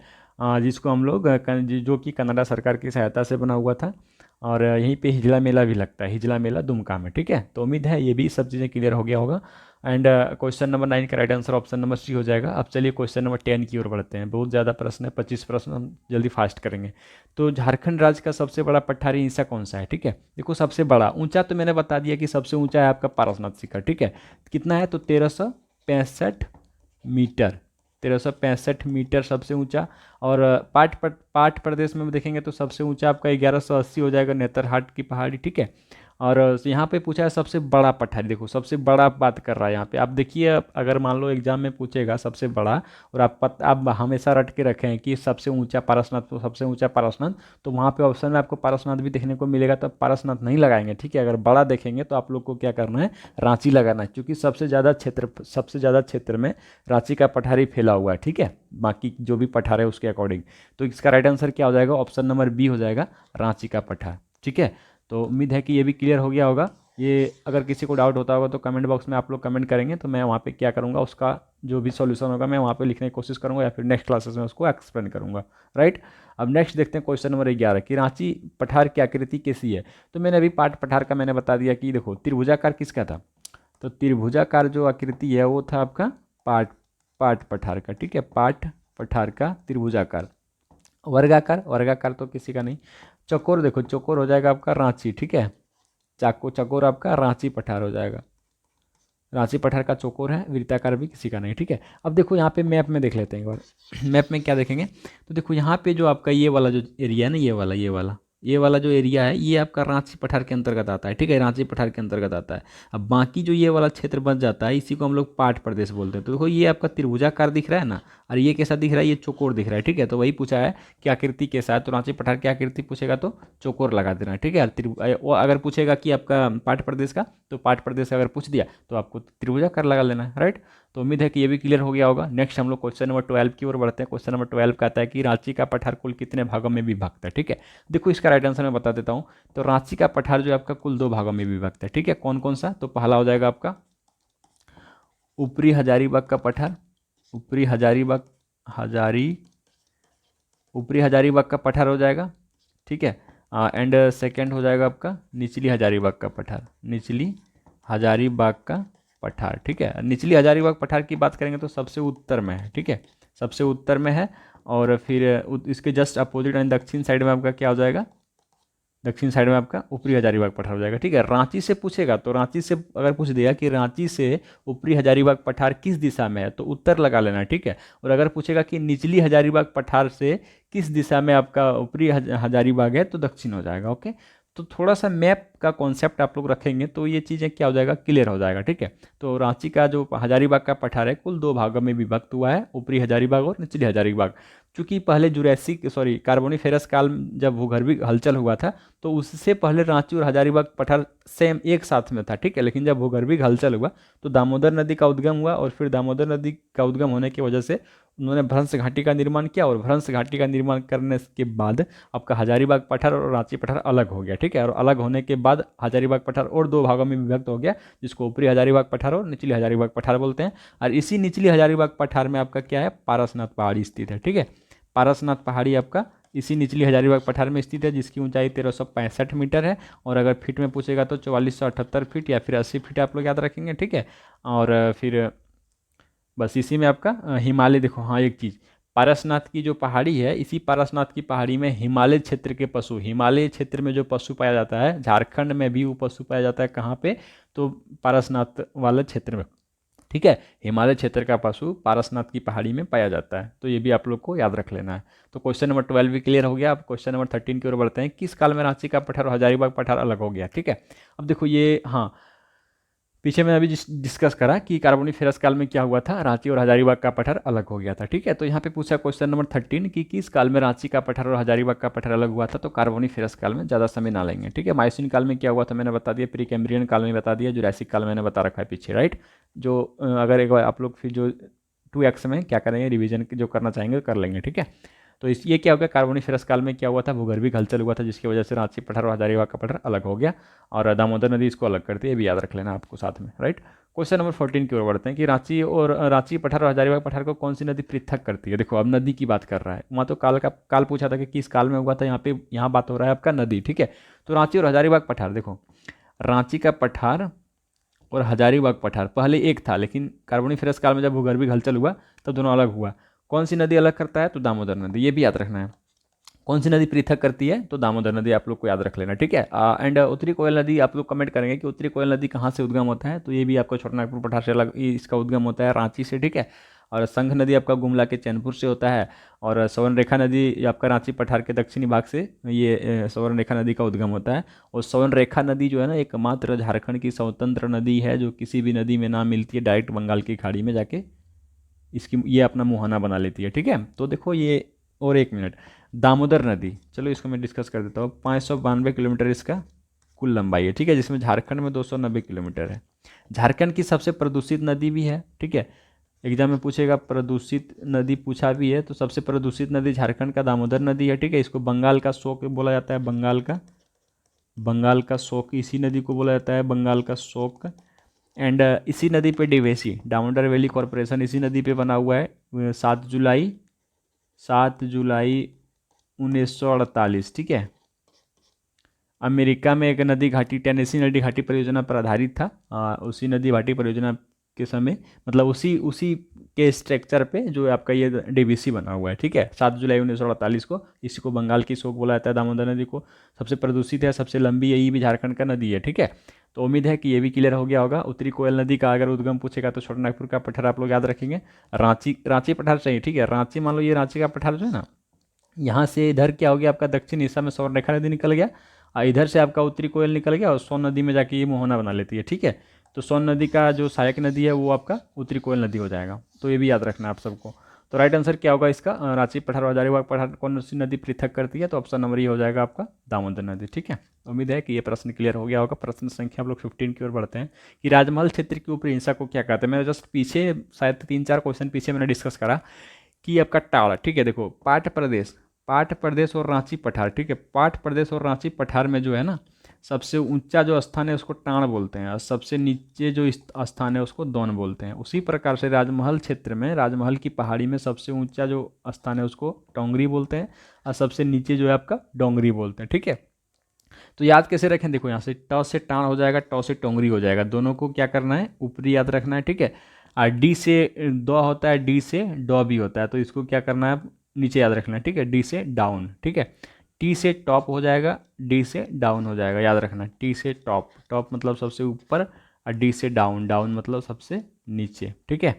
जिसको हम लोग जो कि कनाडा सरकार की सहायता से बना हुआ था। और यहीं पे हिजला मेला भी लगता है, हिजला मेला दुमका में, ठीक है। तो उम्मीद है ये भी सब चीज़ें क्लियर हो गया होगा। एंड क्वेश्चन नंबर 9 का right answer option number C हो जाएगा। अब चलिए क्वेश्चन नंबर 10 की ओर बढ़ते हैं। बहुत ज़्यादा प्रश्न है, 25 प्रश्न, हम जल्दी फास्ट करेंगे। तो झारखंड राज्य का सबसे बड़ा पठारी हिस्सा कौन सा है, ठीक है। देखो सबसे बड़ा ऊंचा तो मैंने बता दिया कि सबसे ऊंचा है आपका पारसनाथ शिखर, ठीक है। कितना है, तो 1365 मीटर, 1365 मीटर सबसे ऊंचा। और पाट प्रदेश में देखेंगे तो सबसे ऊंचा आपका 1180 हो जाएगा, नेतरहाट की पहाड़ी, ठीक है। और यहाँ पे पूछा है सबसे बड़ा पठारी, देखो सबसे बड़ा बात कर रहा है यहाँ पे। आप देखिए अगर मान लो एग्जाम में पूछेगा सबसे बड़ा, और आप हमेशा रट के रखें कि सबसे ऊंचा पारसनाथ, तो सबसे ऊंचा पारसनाथ, तो वहाँ पे ऑप्शन में आपको पारसनाथ भी देखने को मिलेगा, तो पारसनाथ नहीं लगाएंगे, ठीक है। अगर बड़ा देखेंगे तो आप लोग को क्या करना है, रांची लगाना है, क्योंकि सबसे ज़्यादा क्षेत्र में रांची का पठारी फैला हुआ है, ठीक है, बाकी जो भी पठार है उसके अकॉर्डिंग। तो इसका राइट आंसर क्या हो जाएगा, ऑप्शन नंबर B हो जाएगा, रांची का पठार, ठीक है। तो उम्मीद है कि ये भी क्लियर हो गया होगा। ये अगर किसी को डाउट होता होगा तो कमेंट बॉक्स में आप लोग कमेंट करेंगे, तो मैं वहाँ पे क्या करूँगा, उसका जो भी सॉल्यूशन होगा मैं वहाँ पे लिखने की कोशिश करूँगा, या फिर नेक्स्ट क्लासेस में उसको एक्सप्लेन करूँगा, राइट। अब नेक्स्ट देखते हैं क्वेश्चन नंबर 11 कि रांची पठार की आकृति कैसी है। तो मैंने अभी पाट पठार का मैंने बता दिया कि देखो त्रिभुजाकार किसका था, तो त्रिभुजाकार जो आकृति है वो था आपका पाट पाट पठार का, ठीक है, पाट पठार का त्रिभुजाकार। वर्गाकार, वर्गाकार तो किसी का नहीं। चौकोर, देखो चौकोर हो जाएगा आपका रांची, ठीक है, चकोर आपका रांची पठार हो जाएगा, रांची पठार का चौकोर है। वृत्ताकार भी किसी का नहीं, ठीक है। अब देखो यहाँ पे मैप में देख लेते हैं एक बार। मैप में क्या देखेंगे, तो देखो यहाँ पे जो आपका ये वाला जो एरिया है ना, ये वाला जो एरिया है ये आपका रांची पठार के अंतर्गत आता है, ठीक है, रांची पठार के अंतर्गत आता है। अब बाकी जो ये वाला क्षेत्र बच जाता है इसी को हम लोग पाट प्रदेश बोलते हैं। तो देखो ये आपका त्रिभुजाकार दिख रहा है ना, और ये कैसा दिख रहा है, ये चौकोर दिख रहा है, ठीक है। तो वही पूछा है कि आकृति कैसा है, तो रांची पठार की आकृति पूछेगा तो चौकोर लगा देना, ठीक है। वो अगर पूछेगा कि आपका पाट प्रदेश का, तो पाट प्रदेश का अगर पूछ दिया तो आपको त्रिभुजाकार लगा लेना है, राइट। तो उम्मीद है कि ये भी क्लियर हो गया होगा। नेक्स्ट हम लोग क्वेश्चन नंबर 12 की ओर बढ़ते हैं। क्वेश्चन नंबर 12 का आता है कि रांची का पठार कुल कितने भागों में विभक्त है, ठीक है। देखो इसका राइट आंसर मैं बता देता हूँ। तो रांची का पठार जो आपका कुल 2 भागों में विभक्त है, ठीक है। कौन कौन सा, तो पहला हो जाएगा आपका ऊपरी हजारीबाग का पठार, ऊपरी हजारीबाग ऊपरी हजारीबाग का पठार हो जाएगा, ठीक है। एंड सेकंड हो जाएगा आपका निचली हजारीबाग का पठार, निचली हजारीबाग का पठार, ठीक है। निचली हजारीबाग पठार की बात करेंगे तो सबसे उत्तर में है, ठीक है, सबसे उत्तर में है। और फिर इसके जस्ट अपोजिट एंड दक्षिण साइड में आपका क्या हो जाएगा, दक्षिण साइड में आपका ऊपरी हजारीबाग पठार हो जाएगा, ठीक है। रांची से पूछेगा तो रांची से अगर पूछ दिया कि रांची से ऊपरी हजारीबाग पठार किस दिशा में है, तो उत्तर लगा लेना, ठीक है। और अगर पूछेगा कि निचली हजारीबाग पठार से किस दिशा में आपका ऊपरी हजारीबाग है, तो दक्षिण हो जाएगा, ओके। तो थोड़ा सा मैप का कॉन्सेप्ट आप लोग रखेंगे तो ये चीज़ें क्या हो जाएगा, क्लियर हो जाएगा, ठीक है। तो रांची का जो हजारीबाग का पठार है कुल 2 भागों में विभक्त हुआ है, ऊपरी हजारीबाग और निचली हजारीबाग। चूंकि पहले जुरैसिक कार्बोनिफेरस काल जब भूगर्भीय हलचल हुआ था, तो उससे पहले रांची और हजारीबाग पठार सेम एक साथ में था, ठीक है। लेकिन जब भूगर्भीय हलचल हुआ तो दामोदर नदी का उद्गम हुआ, और फिर दामोदर नदी का उद्गम होने की वजह से उन्होंने भ्रंश घाटी का निर्माण किया, और भ्रंश घाटी का निर्माण करने के बाद आपका हजारीबाग पठार और रांची पठार अलग हो गया, ठीक है। और अलग होने के बाद हजारीबाग पठार और 2 भागों में विभक्त हो गया, जिसको ऊपरी हजारीबाग पठार और निचली हजारीबाग पठार बोलते हैं। और इसी निचली हजारीबाग पठार में आपका क्या है, पारसनाथ पहाड़ी स्थित है, ठीक है। पारसनाथ पहाड़ी आपका इसी निचली हजारीबाग पठार में स्थित है, जिसकी ऊंचाई 1365 मीटर है। और अगर फीट में पूछेगा तो 4478 फीट या फिर 80 फीट आप लोग याद रखेंगे, ठीक है। और फिर बस इसी में आपका हिमालय, देखो हाँ एक चीज़, पारसनाथ की जो पहाड़ी है, इसी पारसनाथ की पहाड़ी में हिमालय क्षेत्र के पशु, हिमालय क्षेत्र में जो पशु पाया जाता है, झारखंड में भी वो पशु पाया जाता है कहाँ पे, तो पारसनाथ वाले क्षेत्र में, ठीक है। हिमालय क्षेत्र का पशु पारसनाथ की पहाड़ी में पाया जाता है, तो ये भी आप लोग को याद रख लेना है। तो क्वेश्चन नंबर 12 भी क्लियर हो गया। अब क्वेश्चन नंबर 13 की ओर बढ़ते हैं। किस काल में रांची का पठार और हजारीबाग पठार अलग हो गया, ठीक है। अब देखो ये, हाँ पीछे मैंने अभी डिस्कस करा कि कार्बोनिफेरस काल में क्या हुआ था, रांची और हजारीबाग का पठार अलग हो गया था, ठीक है। तो यहाँ पे पूछा क्वेश्चन नंबर 13 कि किस काल में रांची का पठार और हजारीबाग का पठार अलग हुआ था, तो कार्बोनिफेरस काल में, ज़्यादा समय ना लेंगे, ठीक है। माइसिन काल में क्या हुआ था मैंने बता दिया, प्री कैम्ब्रियन काल में बता दिया, जुरासिक काल मैंने बता रखा है पीछे, राइट। जो अगर एक बार आप लोग फिर जो 2x में क्या करेंगे, रिविजन जो करना चाहेंगे कर लेंगे, ठीक है। तो इस ये क्या हो गया, कार्बोनिफेरस काल में क्या हुआ था, भूगर्भीय हलचल हुआ था, जिसकी वजह से रांची पठार और हजारीबाग का पठार अलग हो गया, और दामोदर नदी इसको अलग करती है, ये भी याद रख लेना आपको साथ में, राइट। क्वेश्चन नंबर 14 की ओर बढ़ते हैं कि रांची पठार और हजारीबाग पठार को कौन सी नदी पृथक करती है। देखो अब नदी की बात कर रहा है, वहाँ तो काल पूछा था कि किस काल में हुआ था, यहाँ बात हो रहा है आपका नदी, ठीक है। तो रांची और हजारीबाग पठार, देखो रांची का पठार और हजारीबाग पठार पहले एक था, लेकिन कार्बोनिफेरस काल में जब भूगर्भीय हलचल हुआ तब दोनों अलग हुआ। कौन सी नदी अलग करता है, तो दामोदर नदी, ये भी याद रखना है। कौन सी नदी पृथक करती है, तो दामोदर नदी आप लोग को याद रख लेना, ठीक है। एंड उत्तरी कोयल नदी, आप लोग कमेंट करेंगे कि उत्तरी कोयल नदी कहाँ से उद्गम होता है, तो ये भी आपको छोटानागपुर पठार से अलग, इसका उद्गम होता है रांची से, ठीक है। और संघ नदी आपका गुमला के चैनपुर से होता है, और सवर्ण रेखा नदी आपका रांची पठार के दक्षिणी भाग से ये सवर्ण रेखा नदी का उद्गम होता है। और सवर्ण रेखा नदी जो है ना, एकमात्र झारखंड की स्वतंत्र नदी है जो किसी भी नदी में ना मिलती है, डायरेक्ट बंगाल की खाड़ी में जाके इसकी ये अपना मुहाना बना लेती है, ठीक है। तो देखो ये, और 1 मिनट, दामोदर नदी, चलो इसको मैं डिस्कस कर देता हूँ। 592 किलोमीटर इसका कुल लंबाई है, ठीक है, जिसमें झारखंड में 290 किलोमीटर है। झारखंड की सबसे प्रदूषित नदी भी है, ठीक है। एग्जाम में पूछेगा प्रदूषित नदी पूछा भी है, तो सबसे प्रदूषित नदी झारखंड का दामोदर नदी है, ठीक है। इसको बंगाल का शोक बोला जाता है, बंगाल का बंगाल का शोक, इसी नदी को बोला जाता है बंगाल का शोक। एंड इसी नदी पे डीवीसी, दामोदर वैली कॉरपोरेशन, इसी नदी पे बना हुआ है। 7 जुलाई 1948, ठीक है। अमेरिका में एक नदी घाटी, टेनेसी नदी घाटी परियोजना पर आधारित था। उसी नदी घाटी परियोजना के समय, मतलब उसी उसी के स्ट्रक्चर पे जो आपका ये डीवीसी बना हुआ है, ठीक है। 7 जुलाई 1948 को, इसी को बंगाल की शोक बोला जाता है दामोदर नदी को। सबसे प्रदूषित है, सबसे लंबी, यही भी झारखंड का नदी है, ठीक है। तो उम्मीद है कि ये भी क्लियर हो गया होगा। उत्तरी कोयल नदी का अगर उद्गम पूछेगा तो छोटानागपुर का पठार आप लोग याद रखेंगे। रांची, रांची पठार चाहिए, ठीक है। रांची, मान लो ये रांची का पठार जो है ना, यहाँ से इधर क्या हो गया आपका, दक्षिण हिस्सा में स्वर्णरेखा नदी निकल गया, और इधर से आपका उत्तरी कोयल निकल गया और सोन नदी में जाके ये मोहना बना लेती है, ठीक है। तो सोन नदी का जो सहायक नदी है वो आपका उत्तरी कोयल नदी हो जाएगा। तो ये भी याद रखना है आप सबको। तो राइट आंसर क्या होगा इसका, रांची पठार और हजारीबाग पठार कौन सी नदी पृथक करती है, तो ऑप्शन नंबर ये हो जाएगा आपका दामोदर नदी, ठीक है। उम्मीद है कि ये प्रश्न क्लियर हो गया होगा। प्रश्न संख्या हम लोग 15 की ओर बढ़ते हैं कि राजमहल क्षेत्र के ऊपरी हिस्सा को क्या कहते हैं। मैं जस्ट पीछे शायद 3-4 क्वेश्चन पीछे मैंने डिस्कस करा कि आपका टाड़, ठीक है। देखो पाट प्रदेश और रांची पठार, ठीक है। पाट प्रदेश और रांची पठार में जो है ना, सबसे ऊंचा जो स्थान है उसको टाण बोलते हैं, और सबसे नीचे जो स्थान है उसको दौन बोलते हैं। उसी प्रकार से राजमहल क्षेत्र में, राजमहल की पहाड़ी में सबसे ऊंचा जो स्थान है उसको टोंगरी बोलते हैं, और सबसे नीचे जो है आपका डोंगरी बोलते हैं, ठीक है। तो याद कैसे रखें, देखो यहाँ से ट से टाण हो जाएगा, ट से टोंगरी हो जाएगा, दोनों को क्या करना है, ऊपरी याद रखना है, ठीक है। और डी से द होता है, डी से ड भी होता है, तो इसको क्या करना है, नीचे याद रखना है, ठीक है। डी से डाउन, ठीक है। टी से टॉप हो जाएगा, डी से डाउन हो जाएगा, याद रखना। टी से टॉप, टॉप मतलब सबसे ऊपर, और डी से डाउन, डाउन मतलब सबसे नीचे, ठीक है।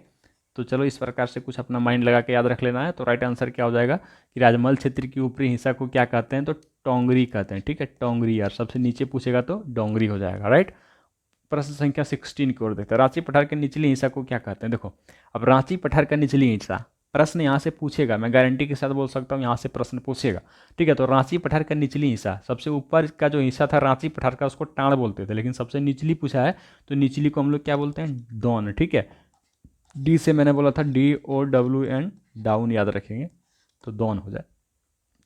तो चलो इस प्रकार से कुछ अपना माइंड लगा के याद रख लेना है। तो राइट आंसर क्या हो जाएगा कि राजमहल क्षेत्र की ऊपरी हिस्सा को क्या कहते हैं, तो टोंगरी कहते हैं, ठीक है। टोंगरी, यार सबसे नीचे पूछेगा तो डोंगरी हो जाएगा, राइट। प्रश्न संख्या 16 की ओर देखते हैं। रांची पठार के निचले हिस्सा को क्या कहते हैं। देखो अब रांची पठार का निचली हिस्सा, प्रश्न यहाँ से पूछेगा, मैं गारंटी के साथ बोल सकता हूँ यहाँ से प्रश्न पूछेगा, ठीक है। तो रांची पठार का निचली हिस्सा, सबसे ऊपर का जो हिस्सा था रांची पठार का उसको टाण बोलते थे, लेकिन सबसे निचली पूछा है तो निचली को हम लोग क्या बोलते हैं, डॉन, ठीक है। डी से मैंने बोला था DOWN, डाउन याद रखेंगे, तो डॉन हो जाए।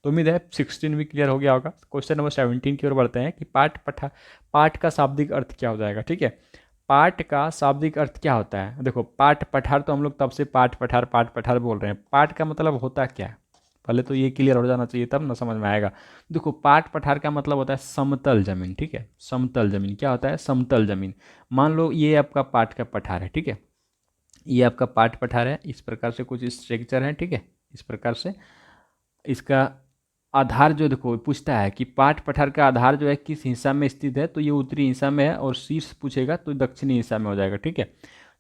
तो उम्मीद है 16 भी क्लियर हो गया होगा। क्वेश्चन नंबर 17 की ओर बढ़ते हैं कि पाठ का शाब्दिक अर्थ क्या हो जाएगा, ठीक है। पाठ का शाब्दिक अर्थ क्या होता है। देखो पाठ पठार तो हम लोग तब से पाठ पठार बोल रहे हैं। पाठ का मतलब होता क्या है, पहले तो ये क्लियर हो जाना चाहिए, तब ना समझ में आएगा। देखो पाठ पठार का मतलब होता है समतल जमीन, ठीक है। समतल जमीन क्या होता है, समतल जमीन। मान लो ये आपका पाठ का पठार है, ठीक है। ये आपका पाठ पठार है, इस प्रकार से कुछ स्ट्रक्चर है, ठीक है। इस प्रकार से इसका आधार जो देखो पूछता है कि पाठ पठार का आधार जो है किस हिस्सा में स्थित है, तो ये उत्तरी हिस्सा में है, और शीर्ष पूछेगा तो दक्षिणी हिस्सा में हो जाएगा, ठीक है।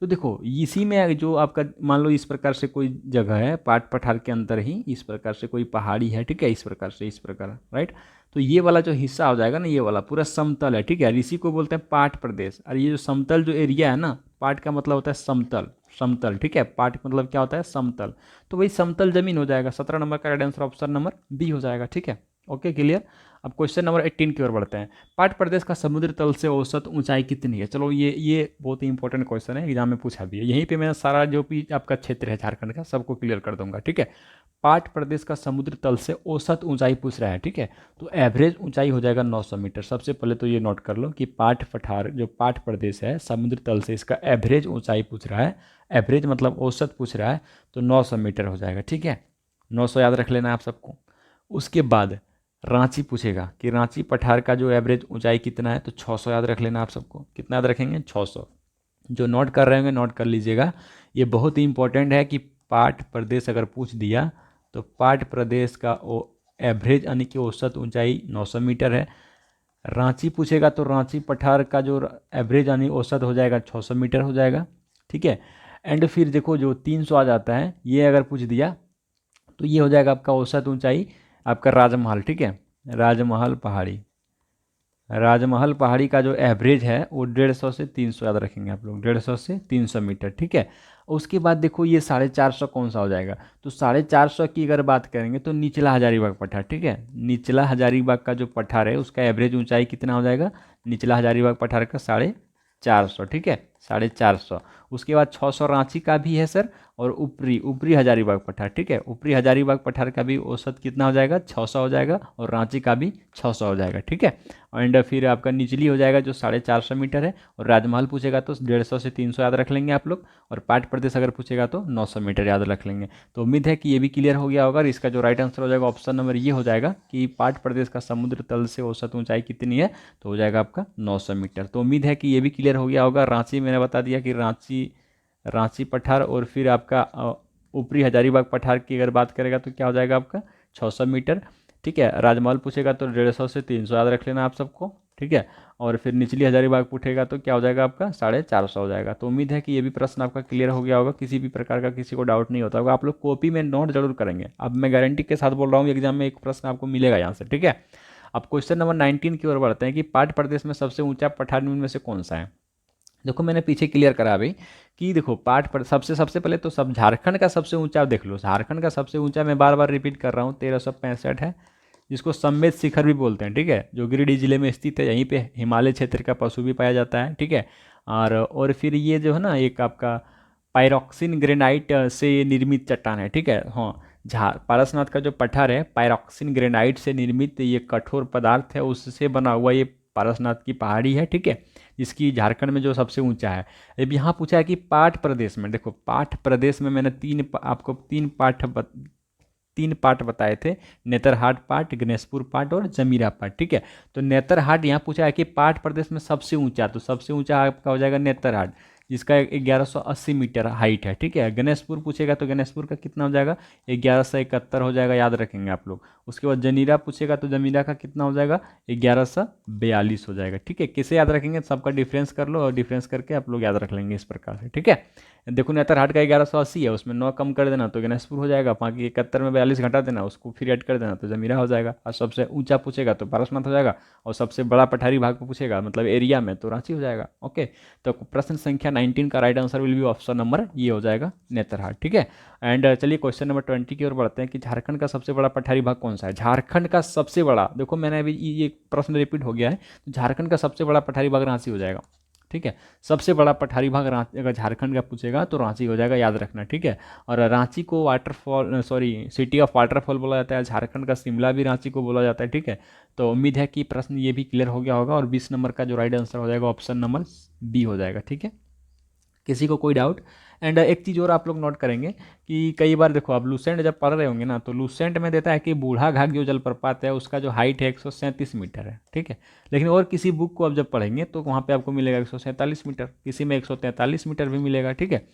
तो देखो इसी में जो आपका मान लो इस प्रकार से कोई जगह है पाठ पठार के अंदर ही, इस प्रकार से कोई पहाड़ी है, ठीक है। इस प्रकार से, इस प्रकार, राइट। तो ये वाला जो हिस्सा हो जाएगा ना, ये वाला पूरा समतल है, ठीक है। इसी को बोलते हैं पाठ प्रदेश। और ये जो समतल जो एरिया है ना, पाठ का मतलब होता है समतल, समतल, ठीक है। पाठ मतलब क्या होता है, समतल। तो वही समतल जमीन हो जाएगा। 17 नंबर का right answer option number B हो जाएगा, ठीक है। Okay clear. अब क्वेश्चन नंबर 18 की ओर बढ़ते हैं। पाठ प्रदेश का समुद्र तल से औसत ऊंचाई कितनी है। चलो ये बहुत ही इंपॉर्टेंट क्वेश्चन है, एग्जाम में पूछा भी है। यहीं पे मैं सारा जो भी आपका क्षेत्र है झारखंड का सबको क्लियर कर दूंगा, ठीक है। पाठ प्रदेश का समुद्र तल से औसत ऊंचाई पूछ रहा है, ठीक है। तो एवरेज ऊंचाई हो जाएगा 900 मीटर। सबसे पहले तो ये नोट कर लो कि पाठ पठार जो पाठ प्रदेश है समुद्र तल से इसका एवरेज ऊंचाई पूछ रहा है। एवरेज मतलब औसत पूछ रहा है, तो 900 मीटर हो जाएगा, ठीक है। 900 याद रख लेना है आप सबको। उसके बाद रांची पूछेगा कि रांची पठार का जो एवरेज ऊंचाई कितना है, तो 600 याद रख लेना आप सबको। कितना याद रखेंगे, 600। जो नोट कर रहे होंगे नोट कर लीजिएगा, ये बहुत ही इंपॉर्टेंट है कि पाठ प्रदेश अगर पूछ दिया तो पाठ प्रदेश का एवरेज यानी कि औसत ऊंचाई 900 मीटर है। रांची पूछेगा तो रांची पठार का जो एवरेज यानी औसत हो जाएगा 600 मीटर हो जाएगा, ठीक है। एंड फिर देखो जो 300 आ जाता है, ये अगर पूछ दिया तो ये हो जाएगा आपका औसत ऊंचाई आपका राजमहल, ठीक है। राजमहल पहाड़ी, राजमहल पहाड़ी का जो एवरेज है वो 150 से 300 याद रखेंगे आप लोग, 150 से 300 मीटर, ठीक है। उसके बाद देखो ये 450 कौन सा हो जाएगा, तो 450 की अगर बात करेंगे तो निचला हजारीबाग पठार, ठीक है। निचला हजारीबाग का जो पठार है उसका एवरेज ऊंचाई कितना हो जाएगा, निचला हजारीबाग पठार का 450, ठीक है। 450। उसके बाद 600 रांची का भी है सर, और ऊपरी ऊपरी हजारीबाग पठार, ठीक है, ऊपरी हजारीबाग पठार का भी औसत कितना हो जाएगा, 600 हो जाएगा, और रांची का भी 600 हो जाएगा, ठीक है। एंड फिर आपका निचली हो जाएगा जो 450 मीटर है, और राजमहल पूछेगा तो 150 से 300 याद रख लेंगे आप लोग, और पाट प्रदेश अगर पूछेगा तो 900 मीटर याद रख लेंगे। तो उम्मीद है कि ये भी क्लियर हो गया होगा, और इसका जो राइट आंसर हो जाएगा ऑप्शन नंबर ये हो जाएगा कि पाट प्रदेश का समुद्र तल से औसत ऊंचाई कितनी है, तो हो जाएगा आपका 900 मीटर। तो उम्मीद है कि ये भी क्लियर हो गया होगा। रांची मैंने बता दिया कि रांची रांची पठार, और फिर आपका ऊपरी हजारीबाग पठार की अगर बात करेगा तो क्या हो जाएगा आपका 600 मीटर, ठीक है। राजमहल पूछेगा तो 150 से 300 याद रख लेना आप सबको, ठीक है। और फिर निचली हजारीबाग पूछेगा तो क्या हो जाएगा आपका 450 हो जाएगा। तो उम्मीद है कि ये भी प्रश्न आपका क्लियर हो गया होगा, किसी भी प्रकार का किसी को डाउट नहीं होता होगा। आप लोग कॉपी में नोट जरूर करेंगे, अब मैं गारंटी के साथ बोल रहा हूँ एग्जाम में एक प्रश्न आपको मिलेगा यहाँ से, ठीक है। अब क्वेश्चन नंबर 19 की ओर बढ़ते हैं कि पाट प्रदेश में सबसे ऊंचा पठार निम्न में से कौन सा है। देखो मैंने पीछे क्लियर करा अभी कि देखो पाठ पर सबसे पहले तो सब झारखंड का सबसे ऊंचा देख लो। झारखंड का सबसे ऊंचा मैं बार बार रिपीट कर रहा हूँ 1365 है, जिसको सम्मेद शिखर भी बोलते हैं, ठीक है, जो गिरिडीह जिले में स्थित है। यहीं पे हिमालय क्षेत्र का पशु भी पाया जाता है, ठीक है। और फिर ये जो है ना एक आपका पायरोक्सिन ग्रेनाइट से निर्मित चट्टान है, ठीक है। हाँ, पारसनाथ का जो पठार है पायरोक्सिन ग्रेनाइट से निर्मित ये कठोर पदार्थ है, उससे बना हुआ ये पारसनाथ की पहाड़ी है, ठीक है, जिसकी झारखंड में जो सबसे ऊंचा है। अब यहाँ पूछा है कि पाठ प्रदेश में, देखो पाठ प्रदेश में मैंने आपको तीन पार्ट बताए थे, नेतरहाट पार्ट, गणेशपुर पार्ट और जमीरा पार्ट, ठीक है। तो नेतरहाट यहाँ पूछा है कि पाठ प्रदेश में सबसे ऊंचा, तो सबसे ऊंचा आपका हो जाएगा नेतरहाट, जिसका 1180 मीटर हाइट है, ठीक है। गणेशपुर पूछेगा तो गणेशपुर का कितना हो जाएगा 1171 हो जाएगा, याद रखेंगे आप लोग। उसके बाद जमीरा पूछेगा तो जमीरा का कितना हो जाएगा 1142 हो जाएगा, ठीक है। किसे याद रखेंगे, सबका डिफरेंस कर लो, और डिफरेंस करके आप लोग याद रख लेंगे इस प्रकार से, ठीक है। देखो नेतरहाट का 1180 है, उसमें 9 कम कर देना तो गणेशपुर हो जाएगा, बाकी 71 में 42 घटा देना, उसको फिर ऐड कर देना तो जमीरा हो जाएगा। और सबसे ऊंचा पूछेगा तो पारसनाथ हो जाएगा, और सबसे बड़ा पठारी भाग को पूछेगा मतलब एरिया में तो रांची हो जाएगा, ओके। तो प्रश्न संख्या 19 का right answer will be option number ये हो जाएगा नेतरहाट, ठीक है। एंड चलिए क्वेश्चन नंबर 20 की ओर बढ़ते हैं कि झारखंड का सबसे बड़ा पठारी भाग कौन सा है। झारखंड का सबसे बड़ा, देखो मैंने अभी ये प्रश्न रिपीट हो गया है, तो झारखंड का सबसे बड़ा पठारी भाग रांची हो जाएगा, ठीक है। सबसे बड़ा पठारी भाग रांची, अगर झारखंड का पूछेगा तो रांची हो जाएगा, याद रखना, ठीक है। और रांची को वाटरफॉल सिटी ऑफ वाटरफॉल बोला जाता है, झारखंड का शिमला भी रांची को बोला जाता है, ठीक है। तो उम्मीद है कि प्रश्न ये भी क्लियर हो गया होगा, और 20 नंबर का जो राइट आंसर हो जाएगा ऑप्शन नंबर बी हो जाएगा, ठीक है। किसी को कोई डाउट। एंड एक चीज़ और आप लोग नोट करेंगे कि कई बार देखो आप लूसेंट जब पढ़ रहे होंगे ना, तो लूसेंट में देता है कि बूढ़ा घाघ जो जलप्रपात है उसका जो हाइट है 137 मीटर है, ठीक है। लेकिन और किसी बुक को आप जब पढ़ेंगे तो वहाँ पे आपको मिलेगा 147 मीटर, किसी में 143 मीटर भी मिलेगा, ठीक है।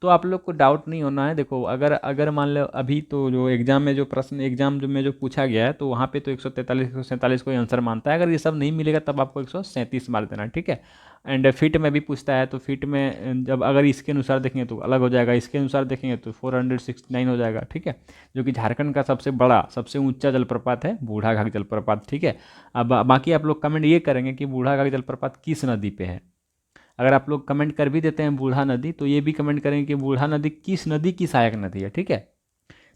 तो आप लोग को डाउट नहीं होना है। देखो अगर अगर मान लो अभी तो जो एग्जाम में जो प्रश्न एग्जाम जो में जो पूछा गया है तो वहाँ पे तो 143 147 को ही आंसर मानता है। अगर ये सब नहीं मिलेगा तब आपको 137 मार देना, ठीक है। एंड फिट में भी पूछता है, तो फिट में जब अगर इसके अनुसार देखेंगे तो अलग हो जाएगा, इसके अनुसार देखेंगे तो 469 हो जाएगा, ठीक है। जो कि झारखंड का सबसे बड़ा सबसे ऊंचा जलप्रपात है बूढ़ा घाघ जलप्रपात, ठीक है। अब बाकी आप लोग कमेंट ये करेंगे कि बूढ़ा घाघ जलप्रपात किस नदी पे है। अगर आप लोग कमेंट कर भी देते हैं बूढ़ा नदी, तो ये भी कमेंट करेंगे कि बूढ़ा नदी किस नदी की सहायक नदी है, ठीक है।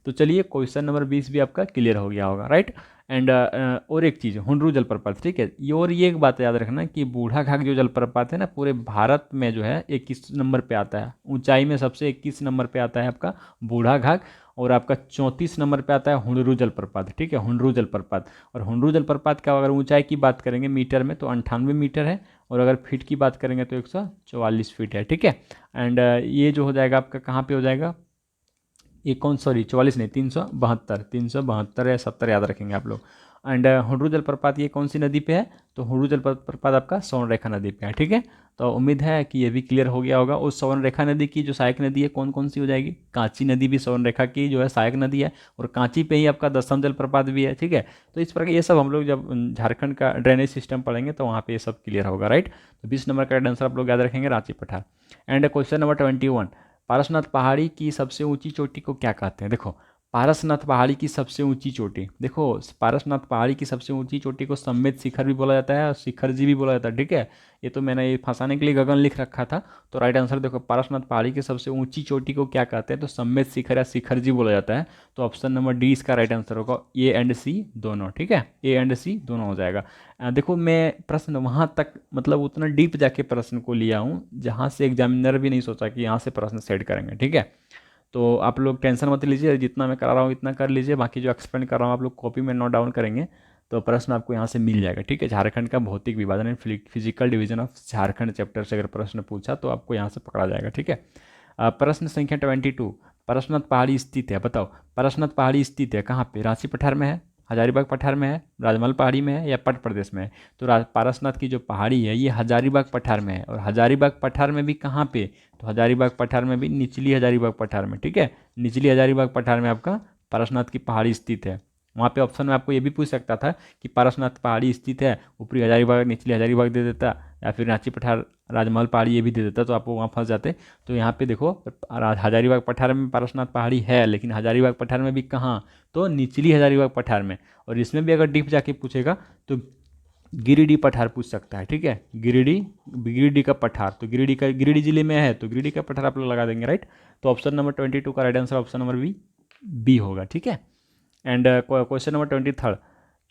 तो चलिए क्वेश्चन नंबर 20 भी आपका क्लियर हो गया होगा, राइट। एंड और एक चीज़ हुंडरू जलप्रपात, ठीक है। ये और ये एक बात याद रखना कि बूढ़ा घाघ जो जलप्रपात है ना पूरे भारत में जो है 21 नंबर पे आता है, ऊंचाई में सबसे 21 नंबर पे आता है आपका बूढ़ा घाघ, और आपका 34 नंबर पे आता है हुंडरू जलप्रपात, ठीक है, हुंडरू जलप्रपात। और हुंडरू जलप्रपात का अगर ऊंचाई की बात करेंगे मीटर में तो 98 मीटर है, और अगर फीट की बात करेंगे तो 144 फीट है, ठीक है। एंड ये जो हो जाएगा आपका कहाँ पे हो जाएगा, ये कौन, सॉरी 44 नहीं 372 या 70 याद रखेंगे आप लोग। एंड हुंडरू जलप्रपात ये कौन सी नदी पे है, तो हुंडरू जलप्रपात आपका स्वर्णरेखा नदी पे है, ठीक है। तो उम्मीद है कि ये भी क्लियर हो गया होगा। उस स्वर्णरेखा नदी की जो सहायक नदी है कौन कौन सी हो जाएगी, कांची नदी भी स्वर्णरेखा की जो है सहायक नदी है, और कांची पे ही आपका 10म जलप्रपात भी है, ठीक है। तो इस प्रकार ये सब हम लोग जब झारखंड का ड्रेनेज सिस्टम पढ़ेंगे तो वहाँ पे ये सब क्लियर होगा, राइट। तो 20 नंबर का आंसर आप लोग याद रखेंगे रांची पठार। एंड क्वेश्चन नंबर 21, पारसनाथ पहाड़ी की सबसे ऊंची चोटी को क्या कहते हैं। देखो पारसनाथ पहाड़ी की सबसे ऊंची चोटी, देखो पारसनाथ पहाड़ी की सबसे ऊंची चोटी को सम्मेद शिखर भी बोला जाता है और शिखर जी भी बोला जाता है, ठीक है। ये तो मैंने ये फंसाने के लिए गगन लिख रखा था। तो राइट आंसर देखो, पारसनाथ पहाड़ी की सबसे ऊंची चोटी को क्या कहते हैं, तो सम्मेद शिखर या शिखर जी बोला जाता है। तो ऑप्शन नंबर डी इसका राइट आंसर होगा, ए एंड सी दोनों, ठीक है, ए एंड सी दोनों हो जाएगा। देखो मैं प्रश्न वहाँ तक मतलब उतना डीप जाके प्रश्न को लिया हूँ जहाँ से एग्जामिनर भी नहीं सोचा कि यहाँ से प्रश्न सेट करेंगे, ठीक है। तो आप लोग टेंशन मत लीजिए, जितना मैं करा रहा हूँ इतना कर लीजिए, बाकी जो एक्सप्लेन कर रहा हूँ आप लोग कॉपी में नोट डाउन करेंगे तो प्रश्न आपको यहाँ से मिल जाएगा, ठीक है। झारखंड का भौतिक विभाजन physical division of Jharkhand chapter से अगर प्रश्न पूछा तो आपको यहाँ से पकड़ा जाएगा, ठीक है। प्रश्न संख्या 22, पारसनाथ पहाड़ी स्थित है, बताओ पारसनाथ पहाड़ी स्थित है कहाँ पे, रांची पठार में है, हजारीबाग पठार में है, राजमहल पहाड़ी में है या पट प्रदेश में है। तो पारसनाथ की जो पहाड़ी है ये हजारीबाग पठार में है, और हजारीबाग पठार में भी कहाँ पे, तो हजारीबाग पठार में भी निचली हजारीबाग पठार में, ठीक है। निचली हजारीबाग पठार में आपका पारसनाथ की पहाड़ी स्थित है। वहाँ पे ऑप्शन में आपको ये भी पूछ सकता था कि पारसनाथ पहाड़ी स्थित है, ऊपरी हजारीबाग निचली हजारीबाग दे देता, या फिर रांची पठार राजमहल पहाड़ी ये भी दे देता, तो आप वहाँ फंस जाते। तो यहाँ पे देखो हजारीबाग पठार में पारसनाथ पहाड़ी है, लेकिन हजारीबाग पठार में भी कहाँ, तो निचली हजारीबाग पठार में। और इसमें भी अगर डीप जाके पूछेगा तो गिरिडीह पठार पूछ सकता है, ठीक है। गिरिडीह का पठार, तो गिरिडीह जिले में है तो गिरिडीह का पठार आप लोग लगा देंगे, राइट। तो ऑप्शन नंबर 22 का right answer option number B होगा, ठीक है। एंड क्वेश्चन नंबर 23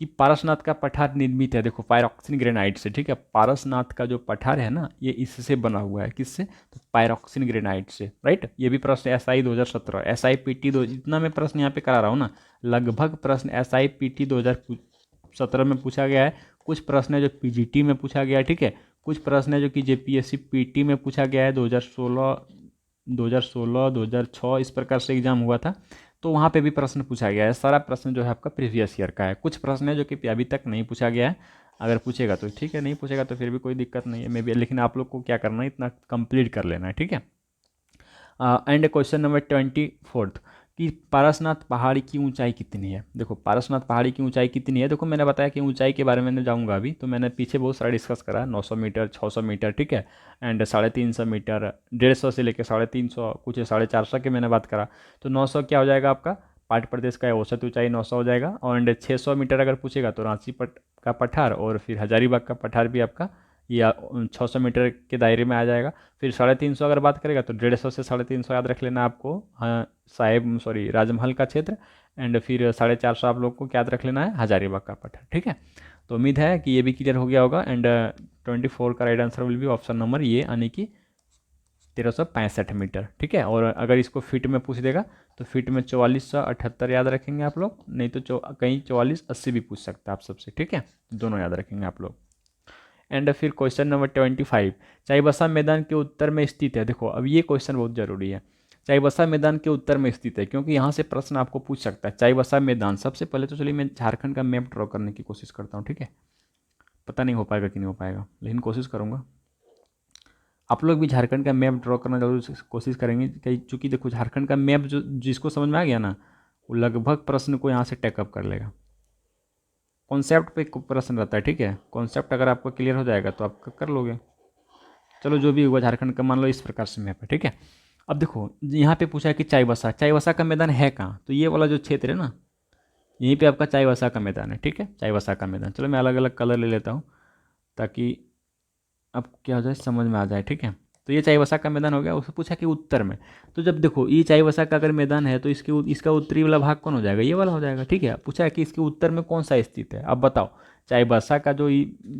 कि पारसनाथ का पठार निर्मित है, देखो पायरोक्सिन ग्रेनाइट से, ठीक है। पारसनाथ का जो पठार है ना ये इससे बना हुआ है, किससे, तो पायरोक्सिन ग्रेनाइट से, राइट। ये भी प्रश्न SI 2017 SI PT 2, जितना मैं प्रश्न यहाँ पे करा रहा हूँ ना लगभग प्रश्न SI PT 2017 में पूछा गया है। कुछ प्रश्न है जो PGT में पूछा गया है, ठीक है। कुछ प्रश्न है जो कि JPSC PT में पूछा गया है 2016 2006 इस प्रकार से एग्जाम हुआ था, तो वहाँ पे भी प्रश्न पूछा गया है। सारा प्रश्न जो है आपका प्रीवियस ईयर का है। कुछ प्रश्न है जो कि अभी तक नहीं पूछा गया है, अगर पूछेगा तो ठीक है, नहीं पूछेगा तो फिर भी कोई दिक्कत नहीं है मे बी, लेकिन आप लोग को क्या करना है इतना कंप्लीट कर लेना है, ठीक है। एंड क्वेश्चन नंबर 24 कि पारसनाथ पहाड़ी की ऊंचाई कितनी है। देखो पारसनाथ पहाड़ी की ऊंचाई कितनी है, देखो मैंने बताया कि ऊंचाई के बारे में मैं जाऊंगा अभी, तो मैंने पीछे बहुत सारा डिस्कस करा, 900 मीटर 600 मीटर, ठीक है, एंड 350 मीटर, 150 से लेकर 350 कुछ 450 के मैंने बात करा। तो 900 क्या हो जाएगा आपका, पाट प्रदेश का औसत ऊंचाई 900 हो जाएगा। और एंड 600 मीटर अगर पूछेगा तो रांची का पठार और फिर हजारीबाग का पठार भी आपका या 600 मीटर के दायरे में आ जाएगा। फिर 350 अगर बात करेगा तो 150 से 350 याद रख लेना आपको, हाँ साहेब सॉरी राजमहल का क्षेत्र, एंड फिर 450 आप लोग को क्या याद रख लेना है, हजारीबाग का पठार, ठीक है। तो उम्मीद है कि ये भी क्लियर हो गया होगा। एंड 24 का राइट आंसर विल भी ऑप्शन नंबर ये, यानी कि 1365 मीटर, ठीक है। और अगर इसको फिट में पूछ देगा तो फिट में 4478 याद रखेंगे आप लोग, नहीं तो कहीं 4480 भी पूछ सकता है आप सबसे, ठीक है, दोनों याद रखेंगे आप लोग। एंड फिर क्वेश्चन नंबर 25, चाईबासा मैदान के उत्तर में स्थित है। देखो अब ये क्वेश्चन बहुत जरूरी है, चाईबासा मैदान के उत्तर में स्थित है, क्योंकि यहाँ से प्रश्न आपको पूछ सकता है। चाईबासा मैदान, सबसे पहले तो चलिए मैं झारखंड का मैप ड्रॉ करने की कोशिश करता हूँ, ठीक है। पता नहीं हो पाएगा कि नहीं हो पाएगा, लेकिन कोशिश करूँगा। आप लोग भी झारखंड का मैप ड्रॉ करना जरूर कोशिश करेंगे, कहीं चूँकि देखो झारखंड का मैप जो जिसको समझ में आ गया ना वो लगभग प्रश्न को यहाँ से टेकअप कर लेगा। कॉन्सेप्ट पे प्रश्न रहता है, ठीक है, कॉन्सेप्ट अगर आपको क्लियर हो जाएगा तो आप कर लोगे। चलो जो भी हुआ झारखंड का मान लो इस प्रकार से मैप है, ठीक है। अब देखो यहाँ पे पूछा है कि चाईबासा, चाईबासा का मैदान है कहाँ, तो ये वाला जो क्षेत्र है ना यहीं पे आपका चाईबासा का मैदान है, ठीक है, चाईबासा का मैदान। चलो मैं अलग अलग कलर ले लेता हूँ ताकि आपको क्या हो जाए समझ में आ जाए, ठीक है। तो ये चाईबासा का मैदान हो गया। उससे पूछा कि उत्तर में, तो जब देखो ये चाईबासा का अगर मैदान है तो इसका उत्तरी वाला भाग कौन हो जाएगा, ये वाला हो जाएगा, ठीक है। पूछा है कि इसके उत्तर में कौन सा स्थित है। अब बताओ चाईबासा का जो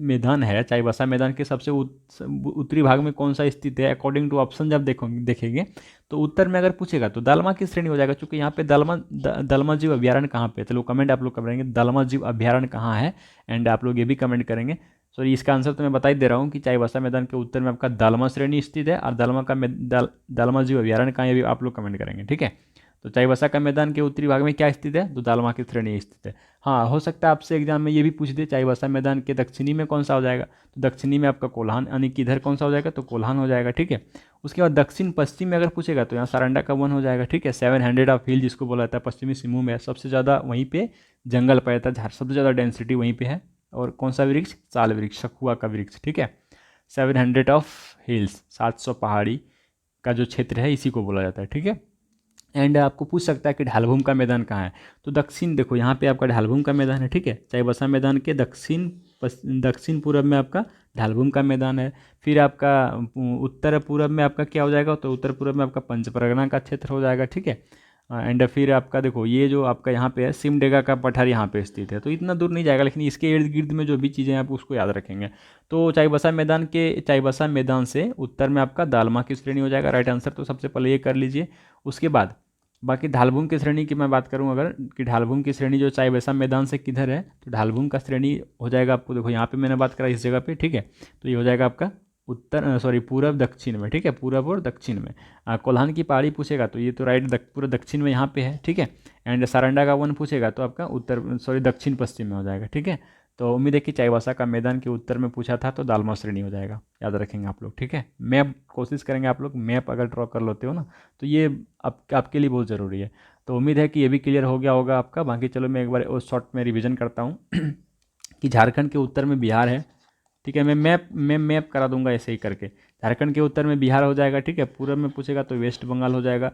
मैदान है, चाईबासा मैदान के सबसे उत्तरी भाग में कौन सा स्थित है अकॉर्डिंग टू ऑप्शन जब देखेंगे तो उत्तर में अगर पूछेगा तो दालमा की श्रेणी हो जाएगा, क्योंकि यहाँ पे दालमा जीव अभ्यारण्य कहाँ पे है। चलो कमेंट आप लोग करेंगे दालमा जीव अभ्यारण्य कहाँ है, एंड आप लोग ये भी कमेंट करेंगे। सॉरी इसका आंसर तो मैं बता ही दे रहा हूँ कि चाईबासा मैदान के उत्तर में आपका दालमा श्रेणी स्थित है, और दालमा जीव अभ्यारण्य कहाँ, ये भी आप लोग कमेंट करेंगे, ठीक है। तो चाईबासा का मैदान के उत्तरी भाग में क्या स्थित है, तो दालमा की श्रेणी स्थित है। हाँ हो सकता है आपसे एग्जाम में ये भी पूछ दे चाईबासा मैदान के दक्षिणी में कौन सा हो जाएगा, तो दक्षिणी में आपका कोल्हान, यानी कि इधर कौन सा हो जाएगा, तो कोल्हान हो जाएगा, ठीक है। उसके बाद दक्षिण पश्चिम में अगर पूछेगा तो यहाँ सारंडा का वन हो जाएगा, ठीक है। 700 ऑफ हिल जिसको बोला जाता है पश्चिमी सिंहभूम में, सबसे ज़्यादा वहीं पे जंगल पाया जाता है, सबसे ज़्यादा डेंसिटी वहीं पे है। और कौन सा वृक्ष, साल वृक्ष, सखुआ का वृक्ष, ठीक है। 700 ऑफ हिल्स, 700 पहाड़ी का जो क्षेत्र है इसी को बोला जाता है, ठीक है। एंड आपको पूछ सकता है कि ढालभूमि का मैदान कहाँ है। तो दक्षिण, देखो यहाँ पे आपका ढालभूमि का मैदान है, ठीक है। चाईबासा मैदान के दक्षिण पूरब में आपका ढालभूमि का मैदान है। फिर आपका उत्तर पूरब में आपका क्या हो जाएगा, तो उत्तर पूरब में आपका पंच परगना का क्षेत्र हो जाएगा, ठीक है। एंड फिर आपका देखो ये जो आपका यहाँ पे है सिमडेगा का पठार यहाँ पे स्थित है, तो इतना दूर नहीं जाएगा, लेकिन इसके इर्द गिर्द में जो भी चीज़ें हैं आप उसको याद रखेंगे। तो चाईबासा मैदान से उत्तर में आपका दालमा की श्रेणी हो जाएगा, राइट आंसर। तो सबसे पहले ये कर लीजिए। उसके बाद बाकी ढालभूमि की श्रेणी की मैं बात करूं अगर, कि ढालभूमि की श्रेणी जो चाईबासा मैदान से किधर है, तो ढालभूमि का श्रेणी हो जाएगा आपको, देखो यहाँ पे मैंने बात करा इस जगह पे, ठीक है। तो ये हो जाएगा आपका पूरब दक्षिण में, ठीक है, पूरब और दक्षिण में। कोल्हान की पहाड़ी पूछेगा तो ये तो पूरा दक्षिण में यहाँ पे है, ठीक है। एंड सारंडा का वन पूछेगा तो आपका दक्षिण पश्चिम में हो जाएगा, ठीक है। तो उम्मीद है कि चाईबासा का मैदान के उत्तर में पूछा था तो दालमा श्रेणी हो जाएगा, याद रखेंगे आप लोग, ठीक है। मैप कोशिश करेंगे आप लोग, मैप अगर ड्रॉ कर लेते हो ना तो ये आपके लिए बहुत ज़रूरी है। तो उम्मीद है कि ये भी क्लियर हो गया होगा आपका। बाकी चलो मैं एक बार उस शॉर्ट में रिवीजन करता हूँ कि झारखंड के उत्तर में बिहार है, ठीक है। मैं मैप करा दूंगा ऐसे ही करके। झारखंड के उत्तर में बिहार हो जाएगा, ठीक है। पूर्व में पूछेगा तो वेस्ट बंगाल हो जाएगा,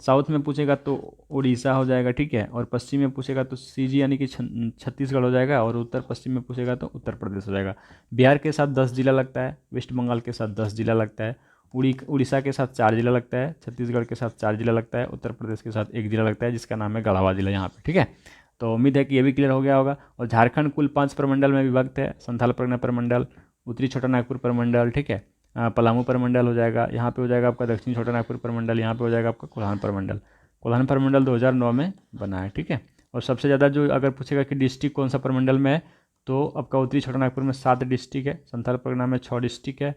साउथ में पूछेगा तो उड़ीसा हो जाएगा, ठीक है। और पश्चिम में पूछेगा तो सीजी यानी कि छत्तीसगढ़ हो जाएगा, और उत्तर पश्चिम में पूछेगा तो उत्तर प्रदेश हो जाएगा। बिहार के साथ 10 जिला लगता है, वेस्ट बंगाल के साथ 10 जिला लगता है, उड़ीसा के साथ 4 जिला लगता है, छत्तीसगढ़ के साथ 4 जिला लगता है, उत्तर प्रदेश के साथ 1 जिला लगता है जिसका नाम है गढ़वा जिला यहाँ पे, ठीक है। तो उम्मीद है कि ये भी क्लियर हो गया होगा। और झारखंड कुल 5 प्रमंडल में विभक्त है, संथाल परगना प्रमंडल, उत्तरी छोटा नागपुर प्रमंडल, ठीक है। पलामू प्रमंडल हो जाएगा, यहाँ पे हो जाएगा आपका दक्षिणी छोटा नागपुर प्रमंडल, यहाँ पे हो जाएगा आपका कोल्हान प्रमंडल। कोल्हान प्रमंडल 2009 में बना है, ठीक है। और सबसे ज़्यादा जो अगर पूछेगा कि डिस्ट्रिक्ट कौन सा प्रमंडल में है, तो आपका उत्तरी छोटा नागपुर में 7 डिस्ट्रिक्ट है, संथाल परगना में 6 डिस्ट्रिक्ट है,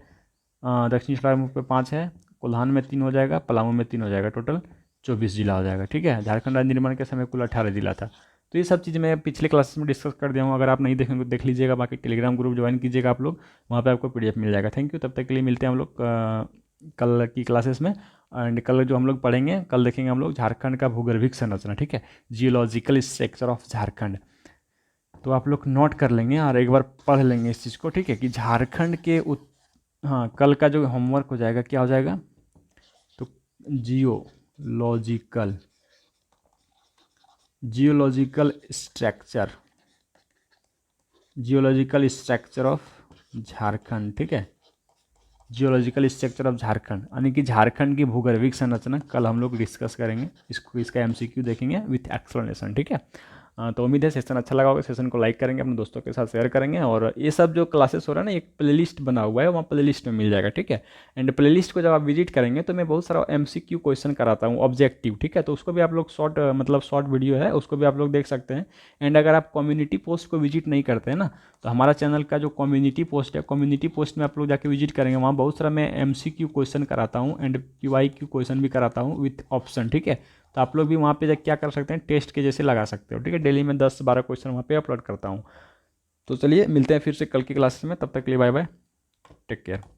दक्षिणी छोटा नागपुर में 5 है, कोल्हान में 3 हो जाएगा, पलामू में 3 हो जाएगा, टोटल 24 जिला हो जाएगा, ठीक है। झारखंड राज्य निर्माण के समय कुल 18 जिला था। तो ये सब चीज़ मैं पिछले क्लासेस में डिस्कस कर दिया हूँ, अगर आप नहीं देखेंगे तो देख लीजिएगा। बाकी टेलीग्राम ग्रुप ज्वाइन कीजिएगा आप लोग, वहाँ पे आपको पीडीएफ मिल जाएगा। थैंक यू, तब तक के लिए मिलते हैं हम लोग कल की क्लासेस में। एंड कल जो हम लोग पढ़ेंगे, कल देखेंगे हम लोग झारखंड का भूगर्भिक संरचना, ठीक है, जियोलॉजिकल स्ट्रक्चर ऑफ झारखंड। तो आप लोग नोट कर लेंगे और एक बार पढ़ लेंगे इस चीज़ को, ठीक है, कि झारखंड के हाँ, कल का जो होमवर्क हो जाएगा क्या हो जाएगा, तो जियोलॉजिकल स्ट्रक्चर ऑफ झारखंड, ठीक है। जियोलॉजिकल स्ट्रक्चर ऑफ झारखंड यानी कि झारखंड की भूगर्भिक संरचना कल हम लोग डिस्कस करेंगे, इसका एमसीक्यू देखेंगे विथ एक्सप्लेनेशन, ठीक है। तो उम्मीद है सेशन अच्छा लगा होगा। सेशन को लाइक करेंगे, अपने दोस्तों के साथ शेयर करेंगे। और ये सब जो क्लासेस हो रहा है ना, एक प्लेलिस्ट बना हुआ है, वहाँ प्लेलिस्ट में मिल जाएगा, ठीक है। एंड प्लेलिस्ट को जब आप विजिट करेंगे तो मैं बहुत सारा एमसीक्यू क्वेश्चन कराता हूँ ऑब्जेक्टिव, ठीक है। तो उसको भी आप लोग शॉर्ट वीडियो है, उसको भी आप लोग देख सकते हैं। एंड अगर आप कम्युनिटी पोस्ट को विजिट नहीं करते हैं ना, तो हमारा चैनल का जो कम्युनिटी पोस्ट है, कम्युनिटी पोस्ट में आप लोग जाके विजिट करेंगे, वहाँ बहुत सारा मैं एमसीक्यू क्वेश्चन कराता हूँ एंड क्यूआईक्यू क्वेश्चन भी कराता हूँ विथ ऑप्शन, ठीक है। तो आप लोग भी वहाँ पे क्या कर सकते हैं, टेस्ट के जैसे लगा सकते हो, ठीक है। डेली में 10-12 क्वेश्चन वहाँ पे अपलोड करता हूँ। तो चलिए मिलते हैं फिर से कल की क्लासेस में, तब तक के लिए बाय बाय, टेक केयर।